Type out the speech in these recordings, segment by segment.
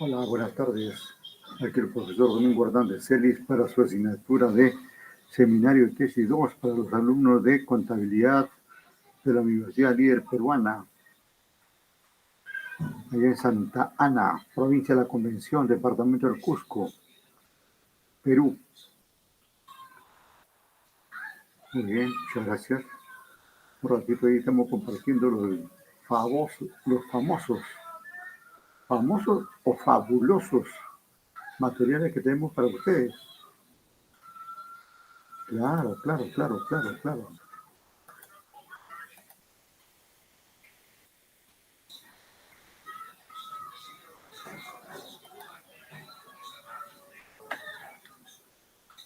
Hola, buenas tardes. Aquí el profesor Domingo Hernández Celis para su asignatura de Seminario Tesis 2 para los alumnos de Contabilidad de la Universidad Líder Peruana, allá en Santa Ana, provincia de la Convención, departamento del Cusco, Perú. Muy bien, muchas gracias. Un ratito ahí estamos compartiendo famosos o fabulosos materiales que tenemos para ustedes. Claro, claro, claro, claro, claro.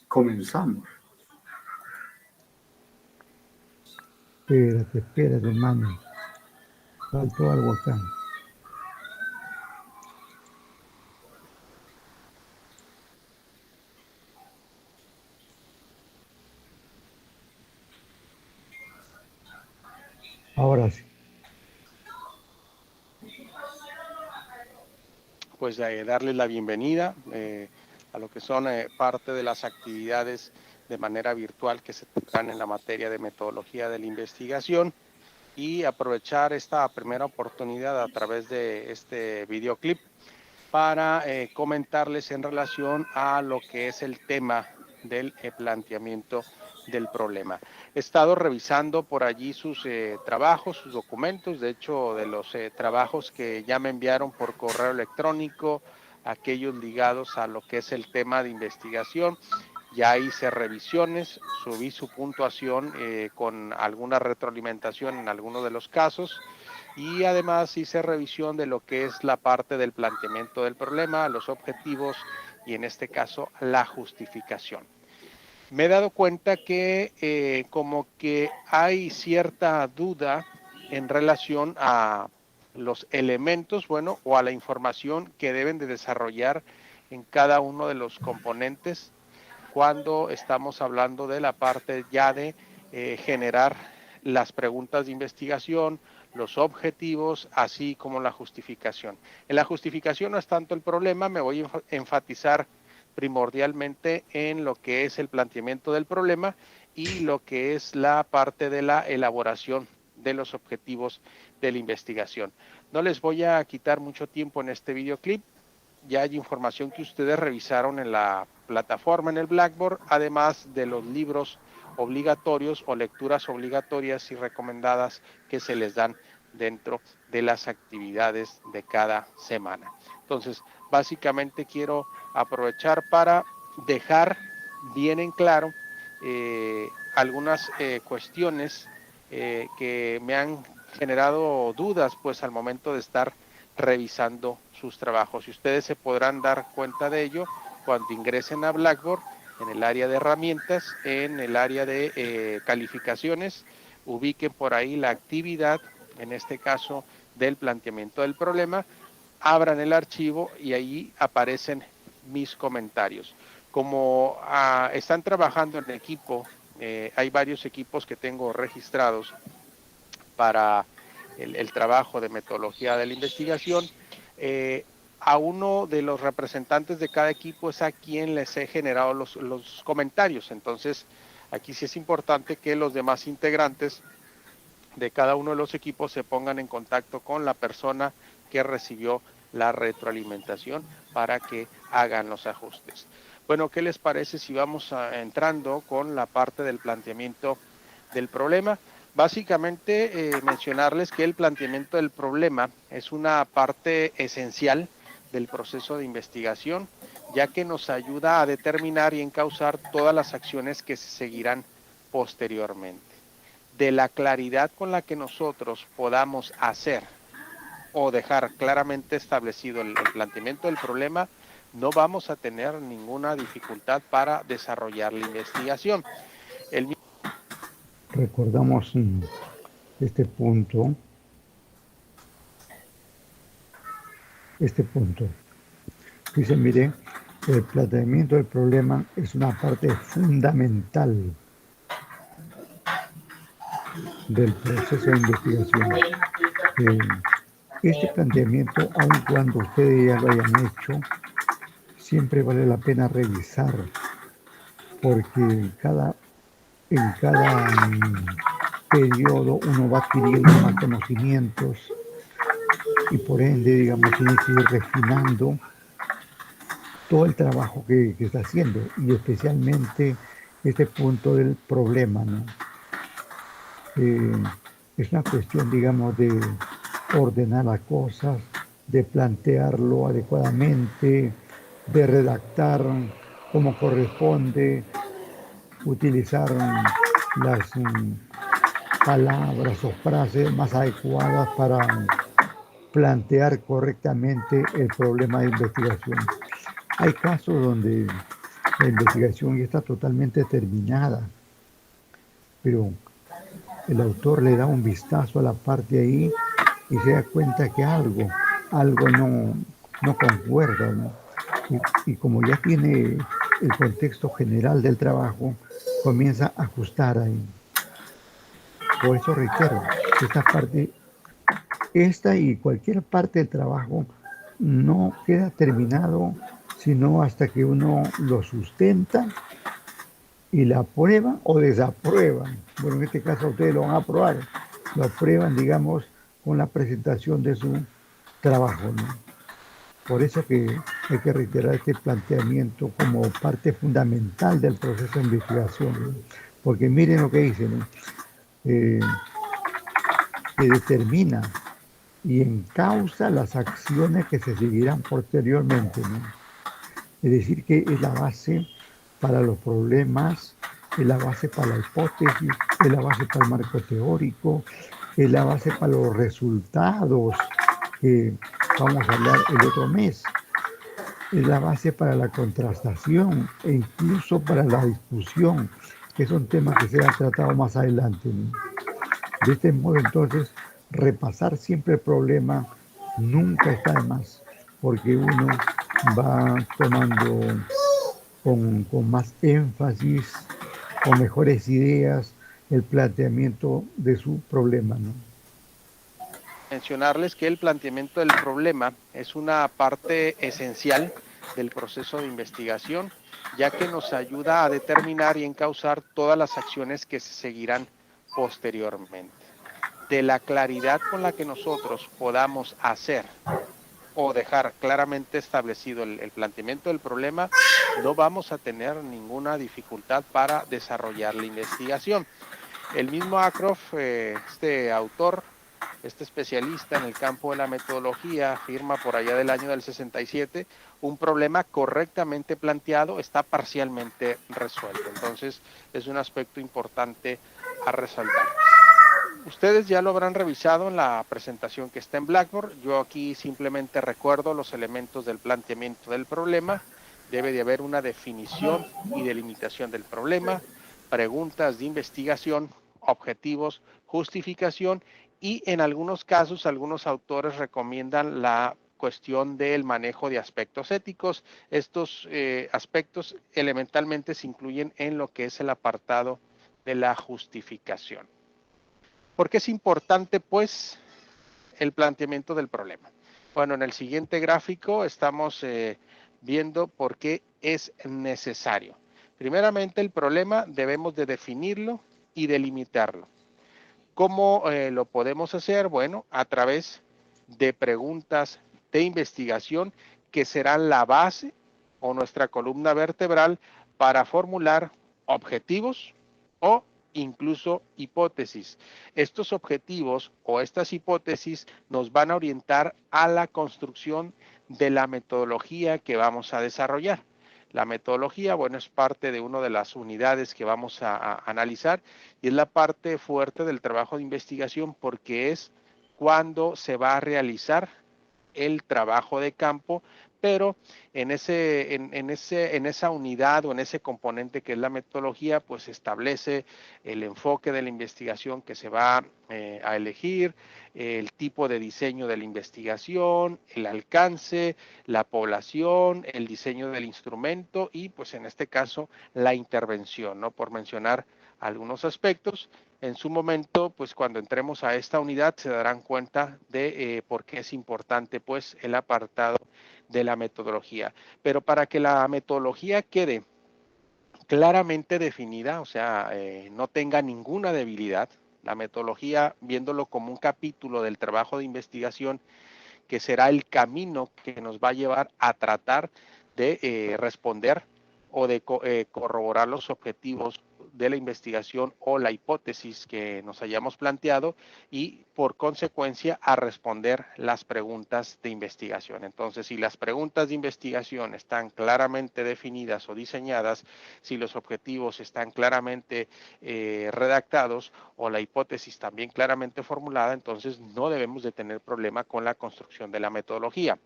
Comenzamos. Espérate, mano. Faltó algo acá. Ahora sí. Pues darles la bienvenida a lo que son parte de las actividades de manera virtual que se tendrán en la materia de metodología de la investigación y aprovechar esta primera oportunidad a través de este videoclip para comentarles en relación a lo que es el tema del planteamiento del problema. He estado revisando por allí sus trabajos, sus documentos, de hecho de los trabajos que ya me enviaron por correo electrónico, aquellos ligados a lo que es el tema de investigación. Ya hice revisiones, subí su puntuación con alguna retroalimentación en algunos de los casos y además hice revisión de lo que es la parte del planteamiento del problema, los objetivos y en este caso la justificación. Me he dado cuenta que como que hay cierta duda en relación a los elementos, bueno, o a la información que deben de desarrollar en cada uno de los componentes cuando estamos hablando de la parte ya de generar las preguntas de investigación, los objetivos, así como la justificación. En la justificación no es tanto el problema, me voy a enfatizar primordialmente en lo que es el planteamiento del problema y lo que es la parte de la elaboración de los objetivos de la investigación. No les voy a quitar mucho tiempo en este videoclip. Ya hay información que ustedes revisaron en la plataforma, en el Blackboard, además de los libros obligatorios o lecturas obligatorias y recomendadas que se les dan dentro de las actividades de cada semana. Entonces, básicamente quiero aprovechar para dejar bien en claro algunas cuestiones que me han generado dudas pues al momento de estar revisando sus trabajos. Y ustedes se podrán dar cuenta de ello cuando ingresen a Blackboard en el área de herramientas, en el área de calificaciones, ubiquen por ahí la actividad, en este caso del planteamiento del problema, abran el archivo y ahí aparecen mis comentarios. Como están trabajando en equipo, hay varios equipos que tengo registrados para el trabajo de metodología de la investigación. A uno de los representantes de cada equipo es a quien les he generado los comentarios. Entonces, aquí sí es importante que los demás integrantes de cada uno de los equipos se pongan en contacto con la persona que recibió la retroalimentación para que hagan los ajustes. Bueno, ¿qué les parece si vamos entrando con la parte del planteamiento del problema? Básicamente mencionarles que el planteamiento del problema es una parte esencial del proceso de investigación, ya que nos ayuda a determinar y encauzar todas las acciones que se seguirán posteriormente. De la claridad con la que nosotros podamos hacer o dejar claramente establecido el planteamiento del problema, no vamos a tener ninguna dificultad para desarrollar la investigación. Recordamos este punto. Dice, mire, el planteamiento del problema es una parte fundamental del proceso de investigación. Este planteamiento, aun cuando ustedes ya lo hayan hecho, siempre vale la pena revisar, porque en cada periodo uno va adquiriendo más conocimientos y por ende, digamos, tiene que ir refinando todo el trabajo que está haciendo y especialmente este punto del problema, ¿no? Eh, es una cuestión, digamos, de ordenar las cosas, de plantearlo adecuadamente, de redactar como corresponde, utilizar las palabras o frases más adecuadas para plantear correctamente el problema de investigación. Hay casos donde la investigación ya está totalmente terminada, pero el autor le da un vistazo a la parte ahí y se da cuenta que algo no concuerda, ¿no? Y como ya tiene el contexto general del trabajo, comienza a ajustar ahí. Por eso reitero, esta parte, esta y cualquier parte del trabajo no queda terminado sino hasta que uno lo sustenta y la aprueban o desaprueban. Bueno, en este caso ustedes lo van a aprobar, lo aprueban, digamos, con la presentación de su trabajo, ¿no? Por eso que hay que reiterar este planteamiento como parte fundamental del proceso de investigación, ¿no? Porque miren lo que dicen, ¿no? Eh, que determina y encausa las acciones que se seguirán posteriormente, ¿no? Es decir, que es la base para los problemas, es la base para la hipótesis, es la base para el marco teórico, es la base para los resultados que vamos a hablar el otro mes, es la base para la contrastación e incluso para la discusión, que son temas que serán tratados más adelante, ¿no? De este modo, entonces, repasar siempre el problema nunca está de más, porque uno va tomando con más énfasis, con mejores ideas, el planteamiento de su problema, ¿no? Mencionarles que el planteamiento del problema es una parte esencial del proceso de investigación, ya que nos ayuda a determinar y encauzar todas las acciones que se seguirán posteriormente. De la claridad con la que nosotros podamos hacer o dejar claramente establecido el planteamiento del problema, no vamos a tener ninguna dificultad para desarrollar la investigación. El mismo Acroft, este autor, este especialista en el campo de la metodología, afirma por allá del año del 67, un problema correctamente planteado está parcialmente resuelto. Entonces, es un aspecto importante a resaltar. Ustedes ya lo habrán revisado en la presentación que está en Blackboard. Yo aquí simplemente recuerdo los elementos del planteamiento del problema. Debe de haber una definición y delimitación del problema, preguntas de investigación, objetivos, justificación y en algunos casos algunos autores recomiendan la cuestión del manejo de aspectos éticos. Estos aspectos elementalmente se incluyen en lo que es el apartado de la justificación. ¿Por qué es importante, pues, el planteamiento del problema? Bueno, en el siguiente gráfico estamos viendo por qué es necesario. Primeramente, el problema debemos de definirlo y delimitarlo. ¿Cómo lo podemos hacer? Bueno, a través de preguntas de investigación que serán la base o nuestra columna vertebral para formular objetivos o incluso hipótesis. Estos objetivos o estas hipótesis nos van a orientar a la construcción de la metodología que vamos a desarrollar. La metodología, bueno, es parte de una de las unidades que vamos a analizar y es la parte fuerte del trabajo de investigación porque es cuando se va a realizar el trabajo de campo, pero en esa unidad o en ese componente que es la metodología, pues se establece el enfoque de la investigación que se va a elegir, el tipo de diseño de la investigación, el alcance, la población, el diseño del instrumento y pues en este caso la intervención, ¿no? Por mencionar algunos aspectos. En su momento, pues cuando entremos a esta unidad se darán cuenta de por qué es importante pues el apartado de la metodología. Pero para que la metodología quede claramente definida, o sea, no tenga ninguna debilidad, la metodología, viéndolo como un capítulo del trabajo de investigación, que será el camino que nos va a llevar a tratar de responder o de corroborar los objetivos de la investigación o la hipótesis que nos hayamos planteado y por consecuencia a responder las preguntas de investigación. Entonces, si las preguntas de investigación están claramente definidas o diseñadas, si los objetivos están claramente redactados o la hipótesis también claramente formulada, entonces no debemos de tener problema con la construcción de la metodología.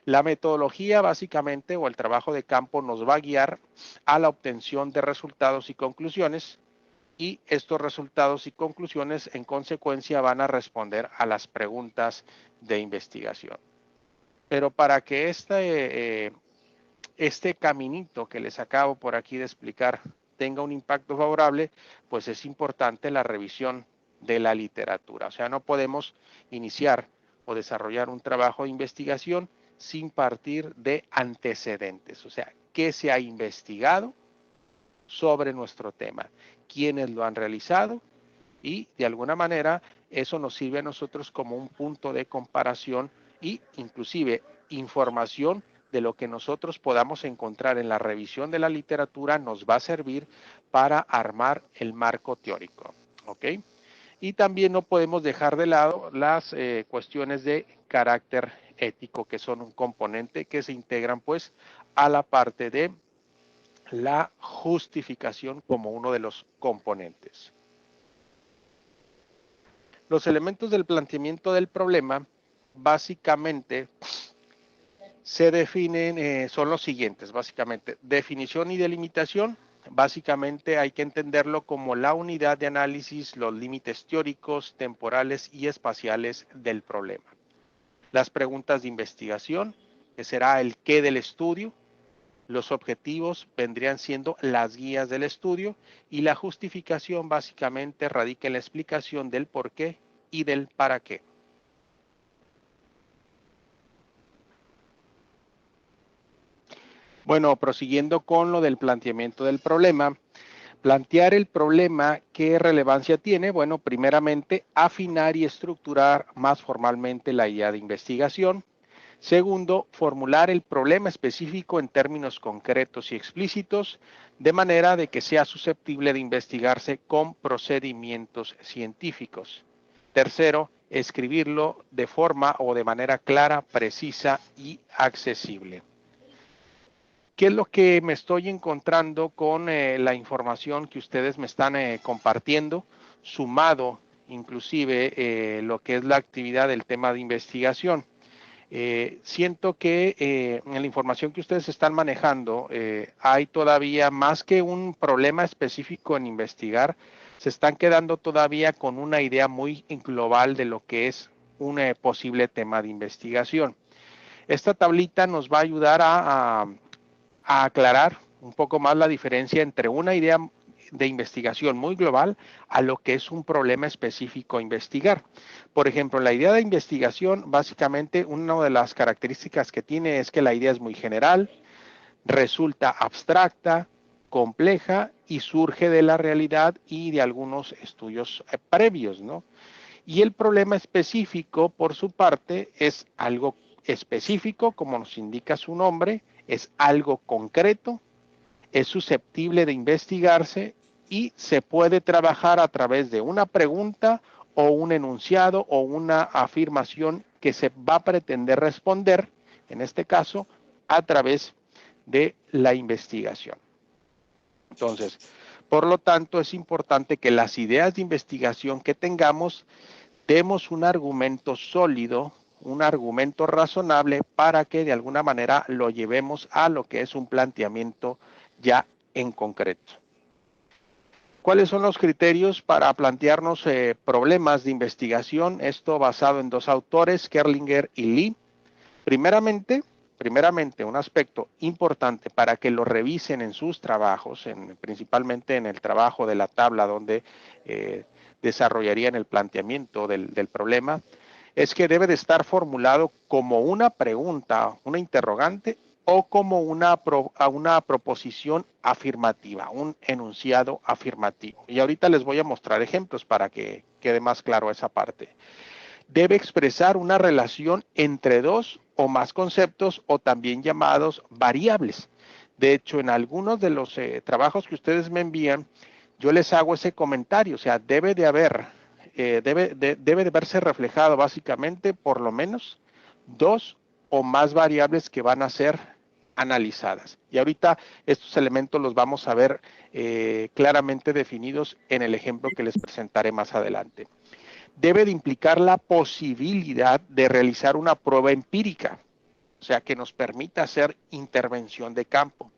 La metodología básicamente o el trabajo de campo nos va a guiar a la obtención de resultados y conclusiones y estos resultados y conclusiones en consecuencia van a responder a las preguntas de investigación. Pero para que este caminito que les acabo por aquí de explicar tenga un impacto favorable, pues es importante la revisión de la literatura. O sea, no podemos iniciar o desarrollar un trabajo de investigación sin partir de antecedentes. O sea, ¿qué se ha investigado sobre nuestro tema? ¿Quiénes lo han realizado? Y de alguna manera eso nos sirve a nosotros como un punto de comparación y inclusive información de lo que nosotros podamos encontrar en la revisión de la literatura nos va a servir para armar el marco teórico, ¿ok? Y también no podemos dejar de lado las cuestiones de carácter ético, que son un componente que se integran pues a la parte de la justificación como uno de los componentes. Los elementos del planteamiento del problema básicamente se definen, son los siguientes, básicamente, definición y delimitación. Básicamente hay que entenderlo como la unidad de análisis, los límites teóricos, temporales y espaciales del problema. Las preguntas de investigación, que será el qué del estudio. Los objetivos vendrían siendo las guías del estudio y la justificación básicamente radica en la explicación del por qué y del para qué. Bueno, prosiguiendo con lo del planteamiento del problema, plantear el problema, ¿qué relevancia tiene? Bueno, primeramente, afinar y estructurar más formalmente la idea de investigación. Segundo, formular el problema específico en términos concretos y explícitos, de manera de que sea susceptible de investigarse con procedimientos científicos. Tercero, escribirlo de forma o de manera clara, precisa y accesible. ¿Qué es lo que me estoy encontrando con la información que ustedes me están compartiendo, sumado inclusive lo que es la actividad del tema de investigación? Siento que en la información que ustedes están manejando hay todavía más que un problema específico en investigar, se están quedando todavía con una idea muy global de lo que es un posible tema de investigación. Esta tablita nos va a ayudar a aclarar un poco más la diferencia entre una idea de investigación muy global a lo que es un problema específico a investigar. Por ejemplo, la idea de investigación, básicamente una de las características que tiene es que la idea es muy general, resulta abstracta, compleja y surge de la realidad y de algunos estudios previos, ¿no? Y el problema específico, por su parte, es algo específico, como nos indica su nombre, es algo concreto, es susceptible de investigarse y se puede trabajar a través de una pregunta o un enunciado o una afirmación que se va a pretender responder, en este caso, a través de la investigación. Entonces, por lo tanto, es importante que las ideas de investigación que tengamos, demos un argumento sólido, un argumento razonable para que de alguna manera lo llevemos a lo que es un planteamiento ya en concreto. ¿Cuáles son los criterios para plantearnos problemas de investigación? Esto basado en dos autores, Kerlinger y Lee. Primeramente, primeramente, un aspecto importante para que lo revisen en sus trabajos, principalmente en el trabajo de la tabla donde desarrollarían el planteamiento del problema, es que debe de estar formulado como una pregunta, una interrogante, o como una proposición afirmativa, un enunciado afirmativo. Y ahorita les voy a mostrar ejemplos para que quede más claro esa parte. Debe expresar una relación entre dos o más conceptos, o también llamados variables. De hecho, en algunos de los trabajos que ustedes me envían, yo les hago ese comentario, o sea, debe de verse reflejado básicamente por lo menos dos o más variables que van a ser analizadas. Y ahorita estos elementos los vamos a ver claramente definidos en el ejemplo que les presentaré más adelante. Debe de implicar la posibilidad de realizar una prueba empírica, o sea, que nos permita hacer intervención de campo.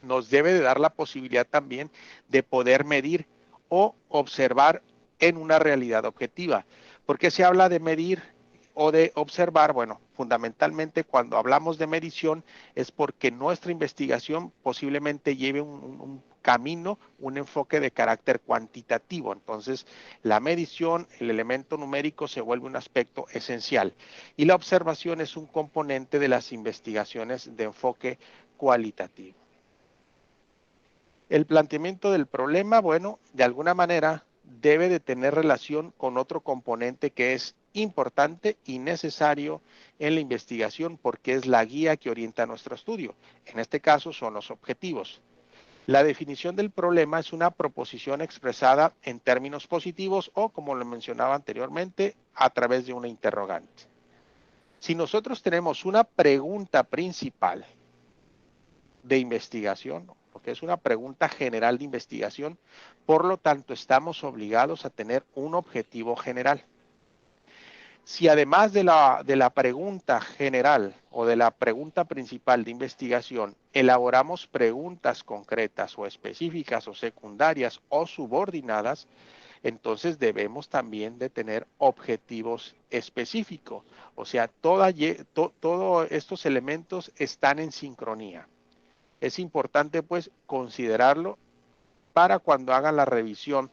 Nos debe de dar la posibilidad también de poder medir o observar en una realidad objetiva. ¿Por qué se habla de medir o de observar? Bueno, fundamentalmente cuando hablamos de medición es porque nuestra investigación posiblemente lleve un camino, un enfoque de carácter cuantitativo. Entonces, la medición, el elemento numérico se vuelve un aspecto esencial, y la observación es un componente de las investigaciones de enfoque cualitativo. El planteamiento del problema, bueno, de alguna manera debe de tener relación con otro componente que es importante y necesario en la investigación, porque es la guía que orienta nuestro estudio. En este caso son los objetivos. La definición del problema es una proposición expresada en términos positivos o, como lo mencionaba anteriormente, a través de una interrogante. Si nosotros tenemos una pregunta principal de investigación, porque es una pregunta general de investigación, por lo tanto estamos obligados a tener un objetivo general. Si además de la pregunta general o de la pregunta principal de investigación elaboramos preguntas concretas o específicas o secundarias o subordinadas, entonces debemos también de tener objetivos específicos. O sea, todos estos elementos están en sincronía. Es importante pues considerarlo para cuando hagan la revisión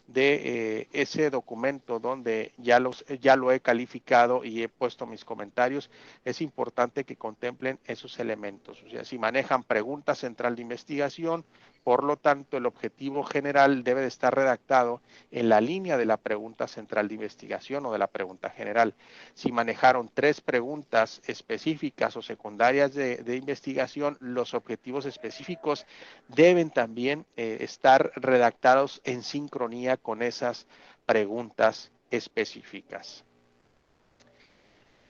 de ese documento donde ya lo he calificado y he puesto mis comentarios. Es importante que contemplen esos elementos. O sea, si manejan pregunta central de investigación, por lo tanto, el objetivo general debe de estar redactado en la línea de la pregunta central de investigación o de la pregunta general. Si manejaron 3 preguntas específicas o secundarias de investigación, los objetivos específicos deben también estar redactados en sincronía con esas preguntas específicas.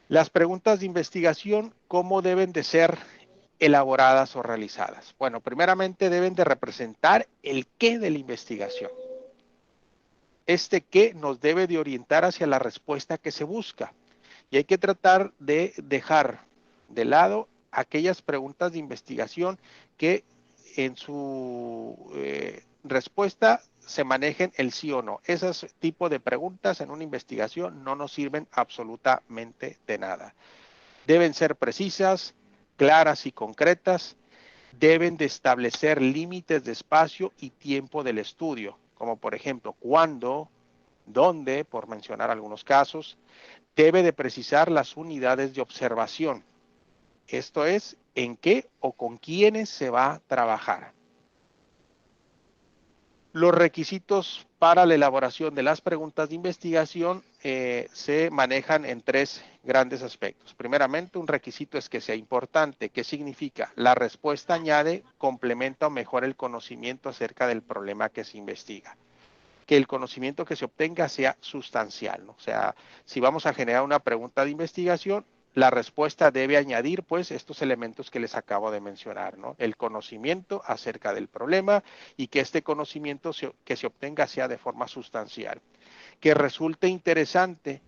Las preguntas de investigación, ¿cómo deben de ser elaboradas o realizadas? Bueno, primeramente deben de representar el qué de la investigación. Este qué nos debe de orientar hacia la respuesta que se busca. Y hay que tratar de dejar de lado aquellas preguntas de investigación que en su respuesta se manejen el sí o no. Esos tipos de preguntas en una investigación no nos sirven absolutamente de nada. Deben ser precisas, claras y concretas. Deben de establecer límites de espacio y tiempo del estudio, como por ejemplo, cuándo, dónde, por mencionar algunos casos. Debe de precisar las unidades de observación. Esto es, en qué o con quiénes se va a trabajar. Los requisitos para la elaboración de las preguntas de investigación se manejan en 3 grandes aspectos. Primeramente, un requisito es que sea importante. ¿Qué significa? La respuesta añade, complementa o mejora el conocimiento acerca del problema que se investiga. Que el conocimiento que se obtenga sea sustancial, ¿no? O sea, si vamos a generar una pregunta de investigación, la respuesta debe añadir pues estos elementos que les acabo de mencionar, ¿no? El conocimiento acerca del problema, y que este conocimiento que se obtenga sea de forma sustancial. Que resulte interesante.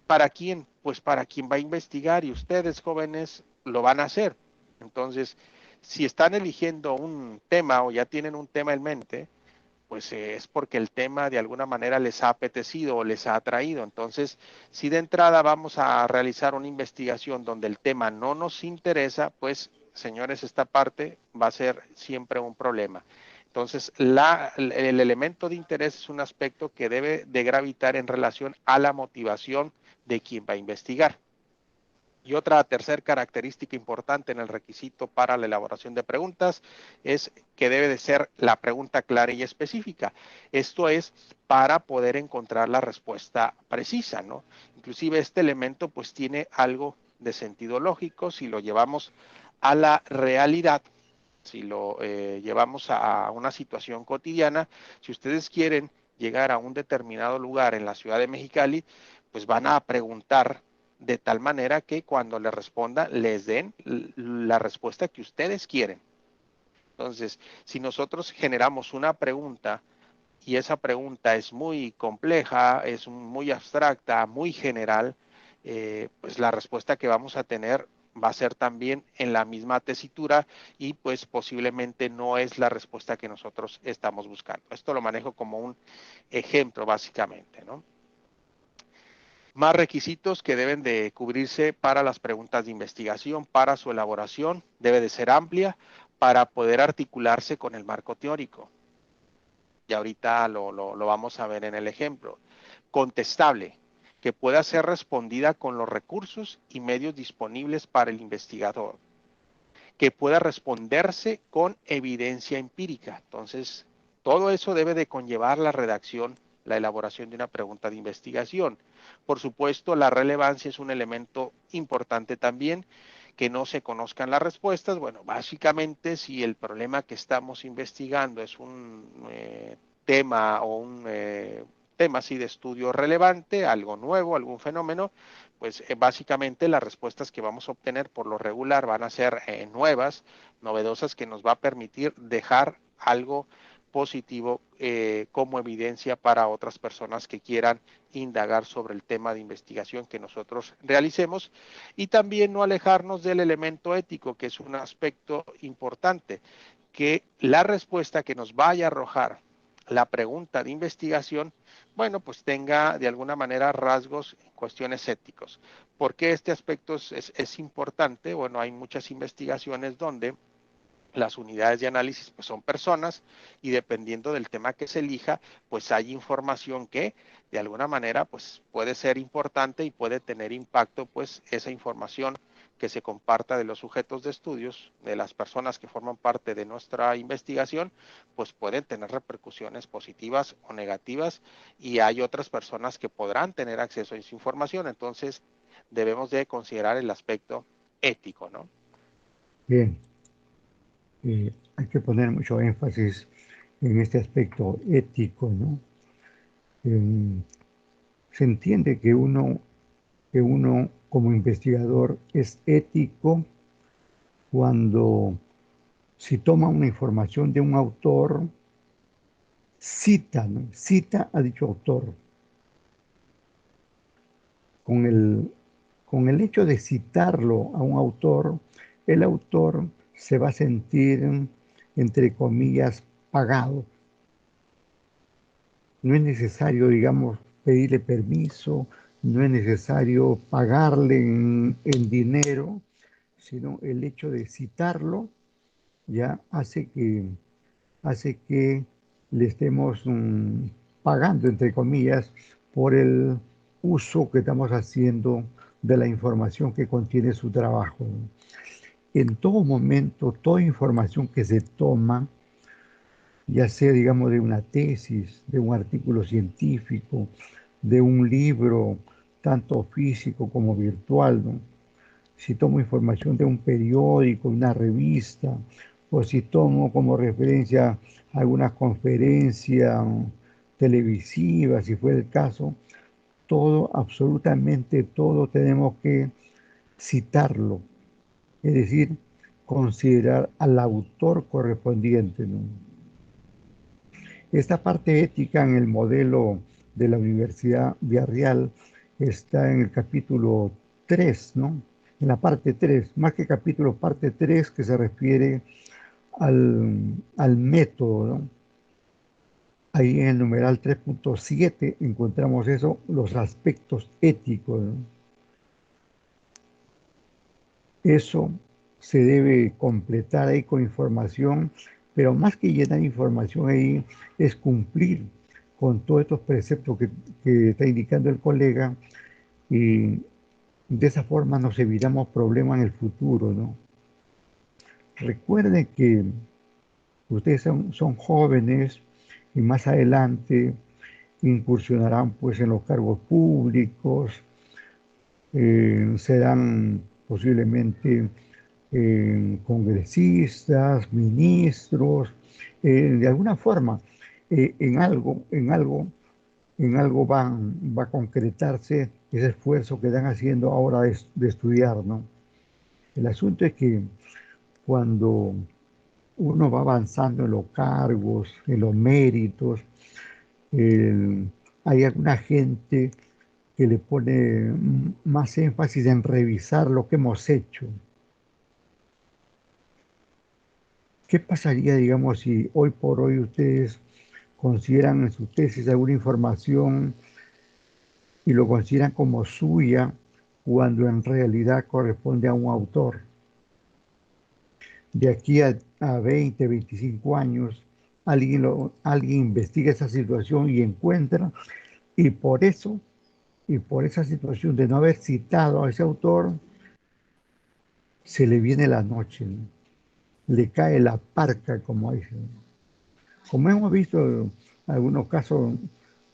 ¿Para quién? Pues para quien va a investigar, y ustedes, jóvenes, lo van a hacer. Entonces, si están eligiendo un tema o ya tienen un tema en mente, pues es porque el tema de alguna manera les ha apetecido o les ha atraído. Entonces, si de entrada vamos a realizar una investigación donde el tema no nos interesa, pues, señores, esta parte va a ser siempre un problema. Entonces, el elemento de interés es un aspecto que debe de gravitar en relación a la motivación de quien va a investigar. Y otra tercera característica importante en el requisito para la elaboración de preguntas es que debe de ser la pregunta clara y específica. Esto es para poder encontrar la respuesta precisa, ¿no? Inclusive este elemento pues tiene algo de sentido lógico si lo llevamos a la realidad, si lo llevamos a una situación cotidiana. Si ustedes quieren llegar a un determinado lugar en la ciudad de Mexicali, pues van a preguntar de tal manera que cuando le responda les den la respuesta que ustedes quieren. Entonces, si nosotros generamos una pregunta y esa pregunta es muy compleja, es muy abstracta, muy general, pues la respuesta que vamos a tener va a ser también en la misma tesitura y pues posiblemente no es la respuesta que nosotros estamos buscando. Esto lo manejo como un ejemplo básicamente, ¿no? Más requisitos que deben de cubrirse para las preguntas de investigación, para su elaboración, debe de ser amplia para poder articularse con el marco teórico. Y ahorita lo vamos a ver en el ejemplo. Contestable, que pueda ser respondida con los recursos y medios disponibles para el investigador. Que pueda responderse con evidencia empírica. Entonces, todo eso debe de conllevar la redacción, la elaboración de una pregunta de investigación. Por supuesto, la relevancia es un elemento importante también, que no se conozcan las respuestas. Bueno, básicamente, si el problema que estamos investigando es un tema o un tema así de estudio relevante, algo nuevo, algún fenómeno, pues básicamente las respuestas que vamos a obtener por lo regular van a ser nuevas, novedosas, que nos va a permitir dejar algo positivo como evidencia para otras personas que quieran indagar sobre el tema de investigación que nosotros realicemos, y también no alejarnos del elemento ético, que es un aspecto importante, que la respuesta que nos vaya a arrojar la pregunta de investigación, bueno, pues tenga de alguna manera rasgos en cuestiones éticos. ¿Por qué este aspecto es importante? Bueno, hay muchas investigaciones donde las unidades de análisis pues son personas, y dependiendo del tema que se elija, pues hay información que de alguna manera pues puede ser importante y puede tener impacto, pues esa información que se comparta de los sujetos de estudios, de las personas que forman parte de nuestra investigación, pues pueden tener repercusiones positivas o negativas, y hay otras personas que podrán tener acceso a esa información. Entonces debemos de considerar el aspecto ético, ¿no? Bien, hay que poner mucho énfasis en este aspecto ético, ¿no? Se entiende que uno como investigador es ético cuando si toma una información de un autor, cita, ¿no? Cita a dicho autor. Con con el hecho de citarlo a un autor, el autor se va a sentir, entre comillas, pagado. No es necesario, digamos, pedirle permiso, no es necesario pagarle en dinero, sino el hecho de citarlo ya hace que le estemos pagando, entre comillas, por el uso que estamos haciendo de la información que contiene su trabajo. En todo momento, toda información que se toma, ya sea, digamos, de una tesis, de un artículo científico, de un libro, tanto físico como virtual, ¿no? Si tomo información de un periódico, una revista, o si tomo como referencia alguna conferencia televisiva, si fue el caso, todo, absolutamente todo tenemos que citarlo, es decir, considerar al autor correspondiente, ¿no? Esta parte ética en el modelo de la Universidad Villarreal está en el capítulo 3, ¿no? En la parte 3, más que capítulo, parte 3, que se refiere al método, ¿no? Ahí en el numeral 3.7 encontramos eso, los aspectos éticos, ¿no? Eso se debe completar ahí con información, pero más que llenar información ahí es cumplir con todos estos preceptos que está indicando el colega, y de esa forma nos evitamos problemas en el futuro, ¿no? Recuerden que ustedes son jóvenes y más adelante incursionarán pues en los cargos públicos, serán posiblemente congresistas, ministros, de alguna forma, en algo va a concretarse ese esfuerzo que están haciendo ahora de estudiar, ¿no? El asunto es que cuando uno va avanzando en los cargos, en los méritos, eh, hay alguna gente que le pone más énfasis en revisar lo que hemos hecho. ¿Qué pasaría, digamos, si hoy por hoy ustedes consideran en sus tesis alguna información y lo consideran como suya cuando en realidad corresponde a un autor? De aquí a 20, 25 años, alguien investiga esa situación y encuentra, y por eso, y por esa situación de no haber citado a ese autor, se le viene la noche, ¿no? Le cae la parca, como dicen. Como hemos visto algunos casos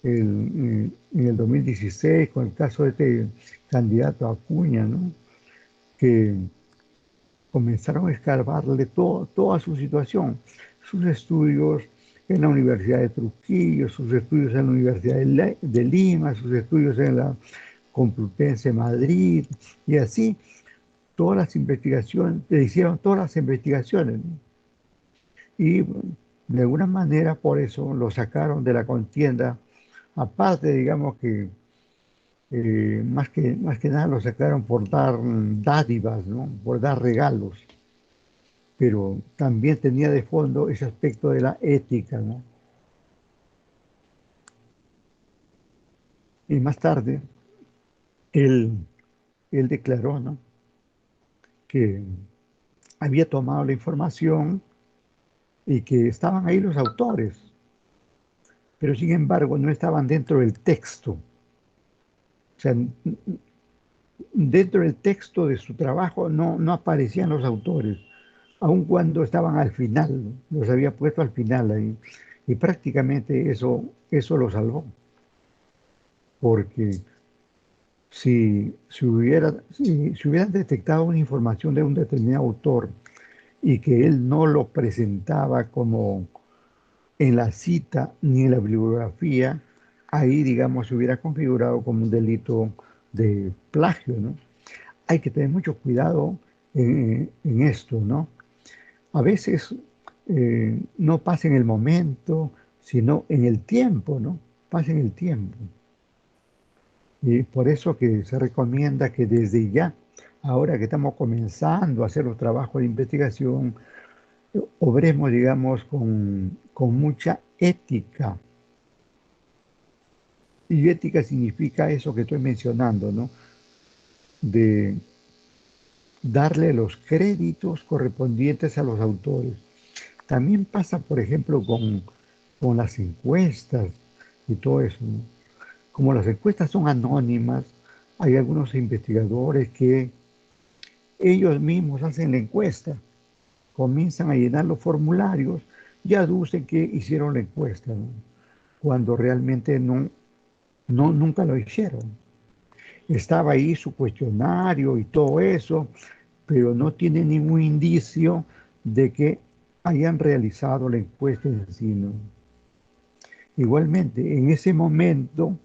en el 2016, con el caso de este candidato Acuña, ¿no? Que comenzaron a escarbarle toda su situación, sus estudios en la Universidad de Trujillo, sus estudios en la Universidad de Lima, sus estudios en la Complutense de Madrid, y así todas las investigaciones, le hicieron todas las investigaciones, ¿no? Y de alguna manera por eso lo sacaron de la contienda, aparte digamos que más que nada lo sacaron por dar dádivas, ¿no? Por dar regalos, pero también tenía de fondo ese aspecto de la ética, ¿no? Y más tarde él, él declaró, ¿no? Que había tomado la información y que estaban ahí los autores, pero sin embargo no estaban dentro del texto. O sea, dentro del texto de su trabajo no aparecían los autores, aun cuando estaban al final, los había puesto al final ahí. Y prácticamente eso lo salvó, porque si hubieran detectado una información de un determinado autor y que él no lo presentaba como en la cita ni en la bibliografía, ahí, digamos, se hubiera configurado como un delito de plagio, ¿no? Hay que tener mucho cuidado en esto, ¿no? A veces no pasa en el momento, sino en el tiempo, ¿no? Pasa en el tiempo. Y por eso que se recomienda que desde ya, ahora que estamos comenzando a hacer los trabajos de investigación, obremos, digamos, con mucha ética. Y ética significa eso que estoy mencionando, ¿no? De darle los créditos correspondientes a los autores. También pasa, por ejemplo, con las encuestas y todo eso, ¿no? Como las encuestas son anónimas, hay algunos investigadores que ellos mismos hacen la encuesta, comienzan a llenar los formularios y aducen que hicieron la encuesta, ¿no? Cuando realmente nunca lo hicieron. Estaba ahí su cuestionario y todo eso, pero no tiene ningún indicio de que hayan realizado la encuesta en sí, ¿no? Igualmente, en ese momento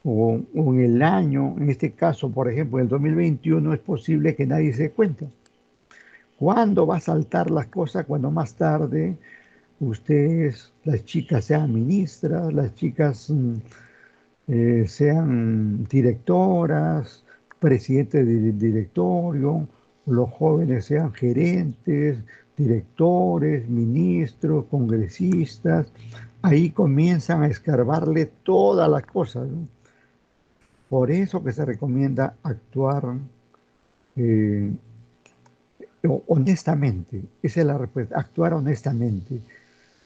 o en el año, en este caso, por ejemplo, en el 2021, es posible que nadie se dé cuenta. ¿Cuándo va a saltar las cosas? Cuando más tarde ustedes, las chicas sean ministras, las chicas sean directoras, presidentes de directorio, los jóvenes sean gerentes, directores, ministros, congresistas. ahí comienzan a escarbarle todas las cosas, ¿no? Por eso que se recomienda actuar eh, honestamente. Esa es la respuesta, actuar honestamente.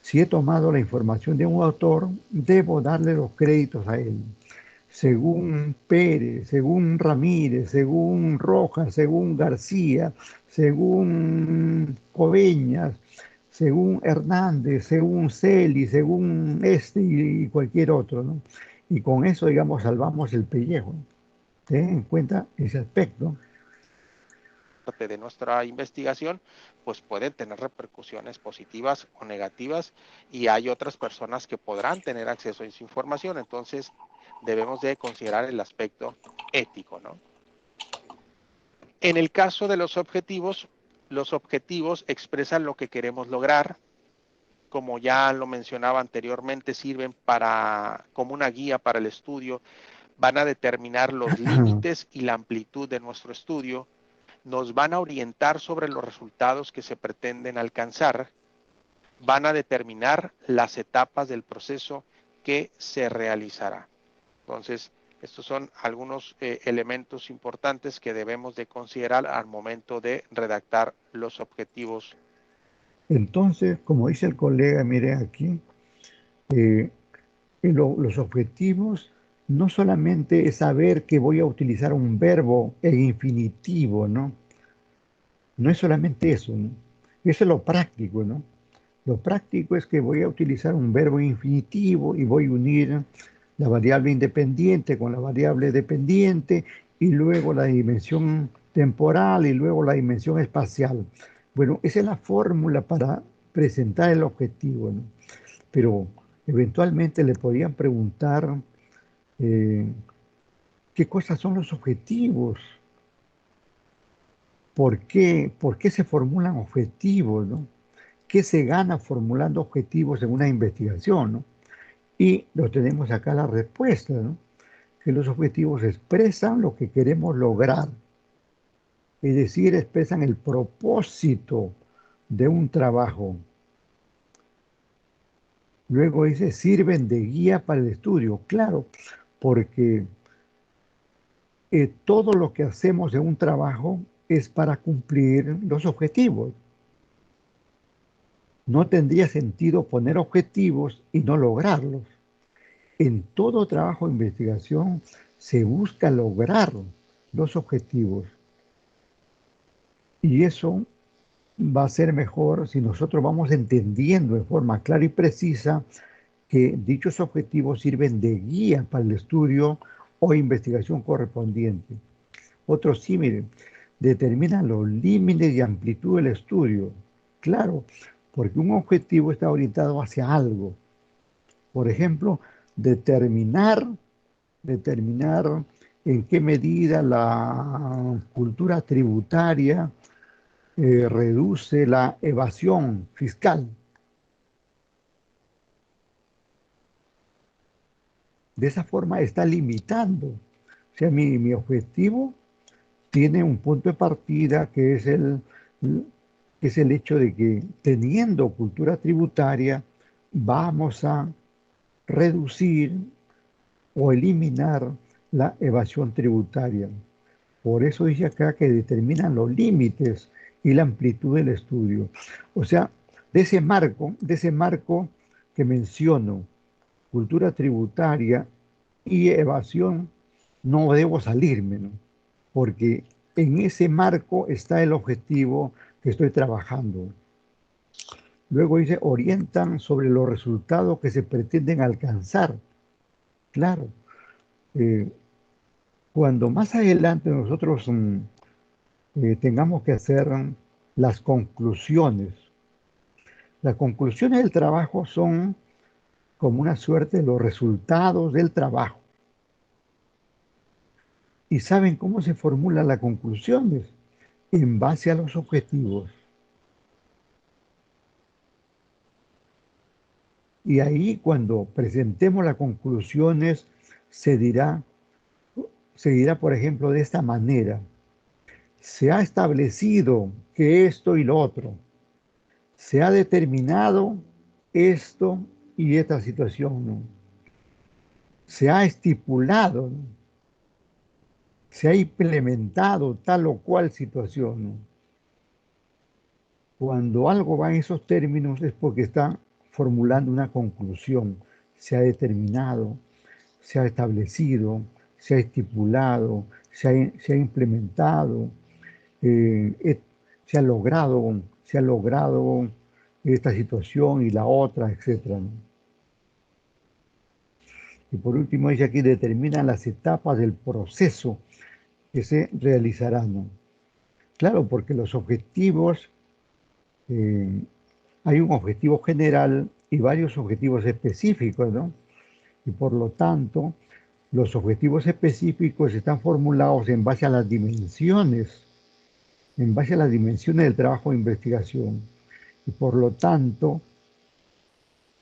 Si he tomado la información de un autor, debo darle los créditos a él. Según Pérez, según Ramírez, según Rojas, según García, según Coveñas, según Hernández, según Celi, según este y cualquier otro, ¿no? Y con eso, digamos, salvamos el pellejo. Ten en cuenta ese aspecto. Parte de nuestra investigación, pues pueden tener repercusiones positivas o negativas y hay otras personas que podrán tener acceso a esa información. Entonces, debemos de considerar el aspecto ético, ¿no? En el caso de los objetivos expresan lo que queremos lograr. Como ya lo mencionaba anteriormente, sirven como una guía para el estudio. Van a determinar los límites y la amplitud de nuestro estudio. Nos van a orientar sobre los resultados que se pretenden alcanzar. Van a determinar las etapas del proceso que se realizará. Entonces, estos son algunos elementos importantes que debemos de considerar al momento de redactar los objetivos. Entonces, como dice el colega, mire aquí, los objetivos no solamente es saber que voy a utilizar un verbo en infinitivo, ¿no? No es solamente eso, ¿no? Eso es lo práctico, ¿no? Lo práctico es que voy a utilizar un verbo infinitivo y voy a unir la variable independiente con la variable dependiente y luego la dimensión temporal y luego la dimensión espacial. Bueno, esa es la fórmula para presentar el objetivo, ¿no? Pero eventualmente le podían preguntar eh, qué cosas son los objetivos, por qué se formulan objetivos, ¿no? ¿Qué se gana formulando objetivos en una investigación, ¿no? Y lo tenemos acá la respuesta, ¿no? Que los objetivos expresan lo que queremos lograr, es decir, expresan el propósito de un trabajo. Luego dice, sirven de guía para el estudio, claro, porque todo lo que hacemos en un trabajo es para cumplir los objetivos. No tendría sentido poner objetivos y no lograrlos. En todo trabajo de investigación se busca lograr los objetivos. Y eso va a ser mejor si nosotros vamos entendiendo de forma clara y precisa que dichos objetivos sirven de guía para el estudio o investigación correspondiente. Otro sí, miren, determinan los límites y amplitud del estudio. Claro, porque un objetivo está orientado hacia algo. Por ejemplo, determinar en qué medida la cultura tributaria reduce la evasión fiscal. De esa forma está limitando. O sea, mi objetivo tiene un punto de partida que es el hecho de que teniendo cultura tributaria vamos a reducir o eliminar la evasión tributaria. Por eso dice acá que determinan los límites y la amplitud del estudio. O sea, de ese marco que menciono, cultura tributaria y evasión, no debo salirme, ¿no? Porque en ese marco está el objetivo que estoy trabajando. Luego dice, orientan sobre los resultados que se pretenden alcanzar. Claro, eh, cuando más adelante nosotros tengamos que hacer las conclusiones. Las conclusiones del trabajo son como una suerte de los resultados del trabajo. ¿Y saben cómo se formulan las conclusiones? En base a los objetivos. Y ahí cuando presentemos las conclusiones se dirá, por ejemplo, de esta manera. Se ha establecido que esto y lo otro. Se ha determinado esto y esta situación, ¿no? Se ha estipulado, ¿no? Se ha implementado tal o cual situación, ¿no? Cuando algo va en esos términos es porque está formulando una conclusión, se ha determinado, se ha establecido, se ha estipulado, se ha implementado, se ha logrado esta situación y la otra, etcétera, ¿no? Y por último dice aquí, determinan las etapas del proceso que se realizarán, ¿no? Claro, porque los objetivos, eh, hay un objetivo general y varios objetivos específicos, ¿no? Y por lo tanto, los objetivos específicos están formulados en base a las dimensiones del trabajo de investigación. Y por lo tanto,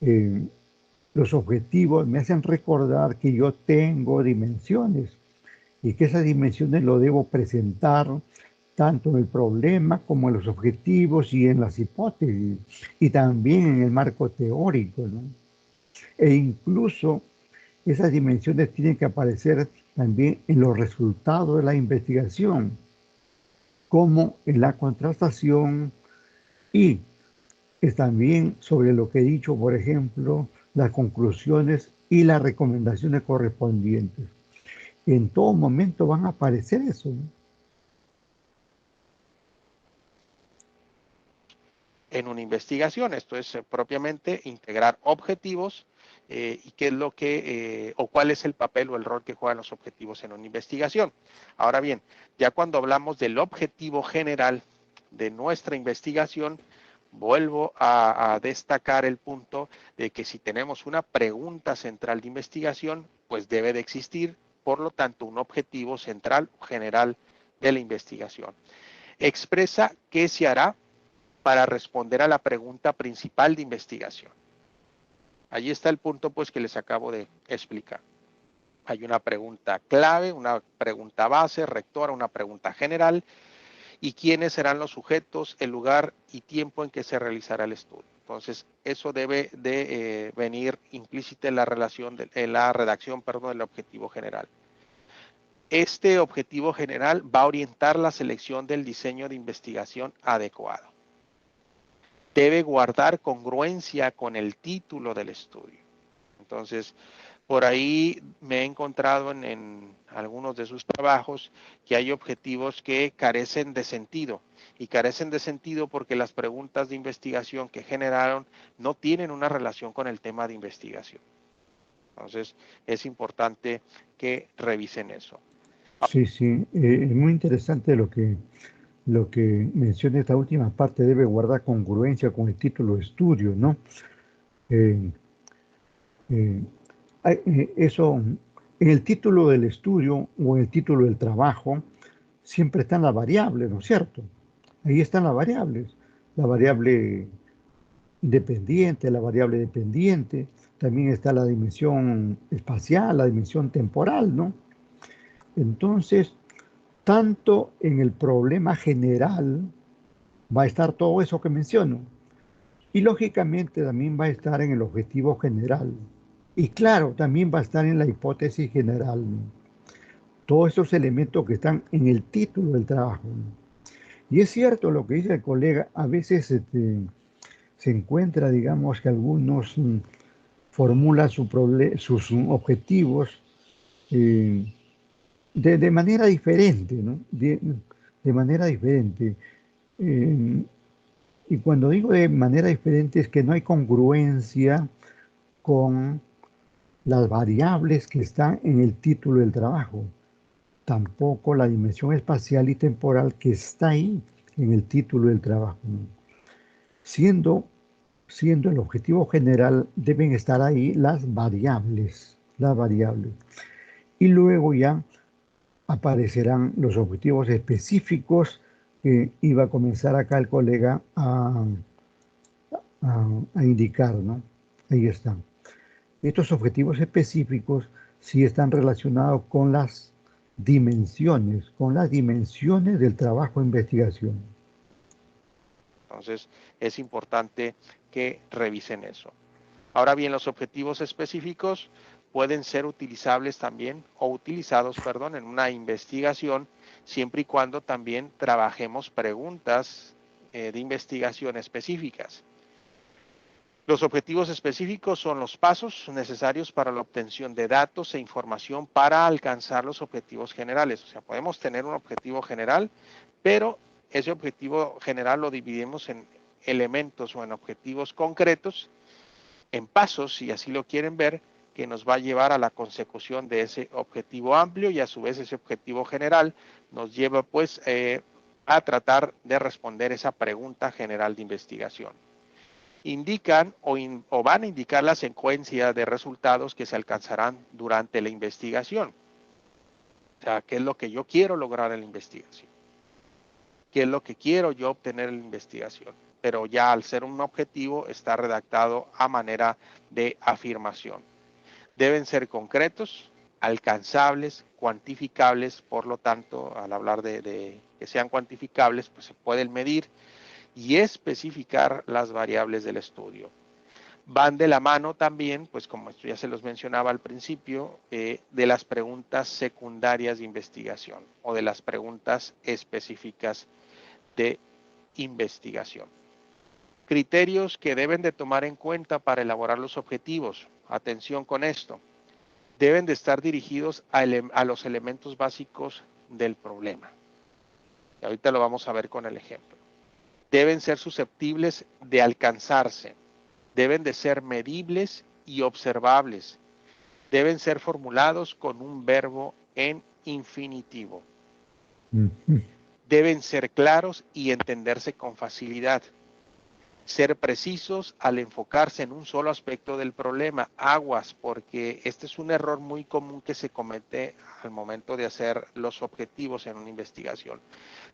eh, los objetivos me hacen recordar que yo tengo dimensiones y que esas dimensiones lo debo presentar tanto en el problema como en los objetivos y en las hipótesis y también en el marco teórico, ¿no? E incluso esas dimensiones tienen que aparecer también en los resultados de la investigación, como en la contrastación y es también sobre lo que he dicho, por ejemplo, las conclusiones y las recomendaciones correspondientes. En todo momento van a aparecer eso, ¿no? En una investigación. Esto es propiamente integrar objetivos y qué es lo que, o cuál es el papel o el rol que juegan los objetivos en una investigación. Ahora bien, ya cuando hablamos del objetivo general de nuestra investigación, vuelvo a destacar el punto de que si tenemos una pregunta central de investigación, pues debe de existir, por lo tanto, un objetivo central o general de la investigación. Expresa qué se hará para responder a la pregunta principal de investigación. Allí está el punto pues que les acabo de explicar. Hay una pregunta clave, una pregunta base, rectora, una pregunta general y quiénes serán los sujetos, el lugar y tiempo en que se realizará el estudio. Entonces, eso debe de venir implícita en la redacción del objetivo general. Este objetivo general va a orientar la selección del diseño de investigación adecuado. Debe guardar congruencia con el título del estudio. Entonces, por ahí me he encontrado en algunos de sus trabajos que hay objetivos que carecen de sentido. Y carecen de sentido porque las preguntas de investigación que generaron no tienen una relación con el tema de investigación. Entonces, es importante que revisen eso. Sí, sí, es muy interesante lo que menciona esta última parte, debe guardar congruencia con el título de estudio, ¿no? Eh, eh, Eso, en el título del estudio o en el título del trabajo, siempre están las variables, ¿no es cierto? Ahí están las variables. La variable independiente, la variable dependiente, también está la dimensión espacial, la dimensión temporal, ¿no? Entonces, tanto en el problema general va a estar todo eso que menciono. Y lógicamente también va a estar en el objetivo general. Y claro, también va a estar en la hipótesis general, ¿no? Todos esos elementos que están en el título del trabajo, ¿no? Y es cierto lo que dice el colega, a veces se encuentra, digamos, que algunos formulan sus objetivos eh, de manera diferente, ¿no? De manera diferente. Eh, y cuando digo de manera diferente es que no hay congruencia con las variables que están en el título del trabajo, tampoco la dimensión espacial y temporal que está ahí en el título del trabajo, ¿no? Siendo, siendo el objetivo general, deben estar ahí las variables. Y luego ya aparecerán los objetivos específicos que iba a comenzar acá el colega a indicar, ¿no? Ahí están. Estos objetivos específicos sí están relacionados con las dimensiones del trabajo de investigación. Entonces, es importante que revisen eso. Ahora bien, los objetivos específicos pueden ser utilizables también o utilizados, perdón, en una investigación, siempre y cuando también trabajemos preguntas de investigación específicas. Los objetivos específicos son los pasos necesarios para la obtención de datos e información para alcanzar los objetivos generales. O sea, podemos tener un objetivo general, pero ese objetivo general lo dividimos en elementos o en objetivos concretos, en pasos, si así lo quieren ver, que nos va a llevar a la consecución de ese objetivo amplio, y a su vez ese objetivo general nos lleva pues a tratar de responder esa pregunta general de investigación. Indican o van a indicar la secuencia de resultados que se alcanzarán durante la investigación. O sea, ¿qué es lo que yo quiero lograr en la investigación? ¿Qué es lo que quiero yo obtener en la investigación? Pero ya al ser un objetivo está redactado a manera de afirmación. Deben ser concretos, alcanzables, cuantificables. Por lo tanto, al hablar de que sean cuantificables, pues se pueden medir y especificar las variables del estudio. Van de la mano también, pues como esto ya se los mencionaba al principio, de las preguntas secundarias de investigación o de las preguntas específicas de investigación. Criterios que deben de tomar en cuenta para elaborar los objetivos. Atención con esto. Deben de estar dirigidos a los elementos básicos del problema. Y ahorita lo vamos a ver con el ejemplo. Deben ser susceptibles de alcanzarse. Deben de ser medibles y observables. Deben ser formulados con un verbo en infinitivo. Deben ser claros y entenderse con facilidad. Ser precisos al enfocarse en un solo aspecto del problema. Aguas, porque este es un error muy común que se comete al momento de hacer los objetivos en una investigación.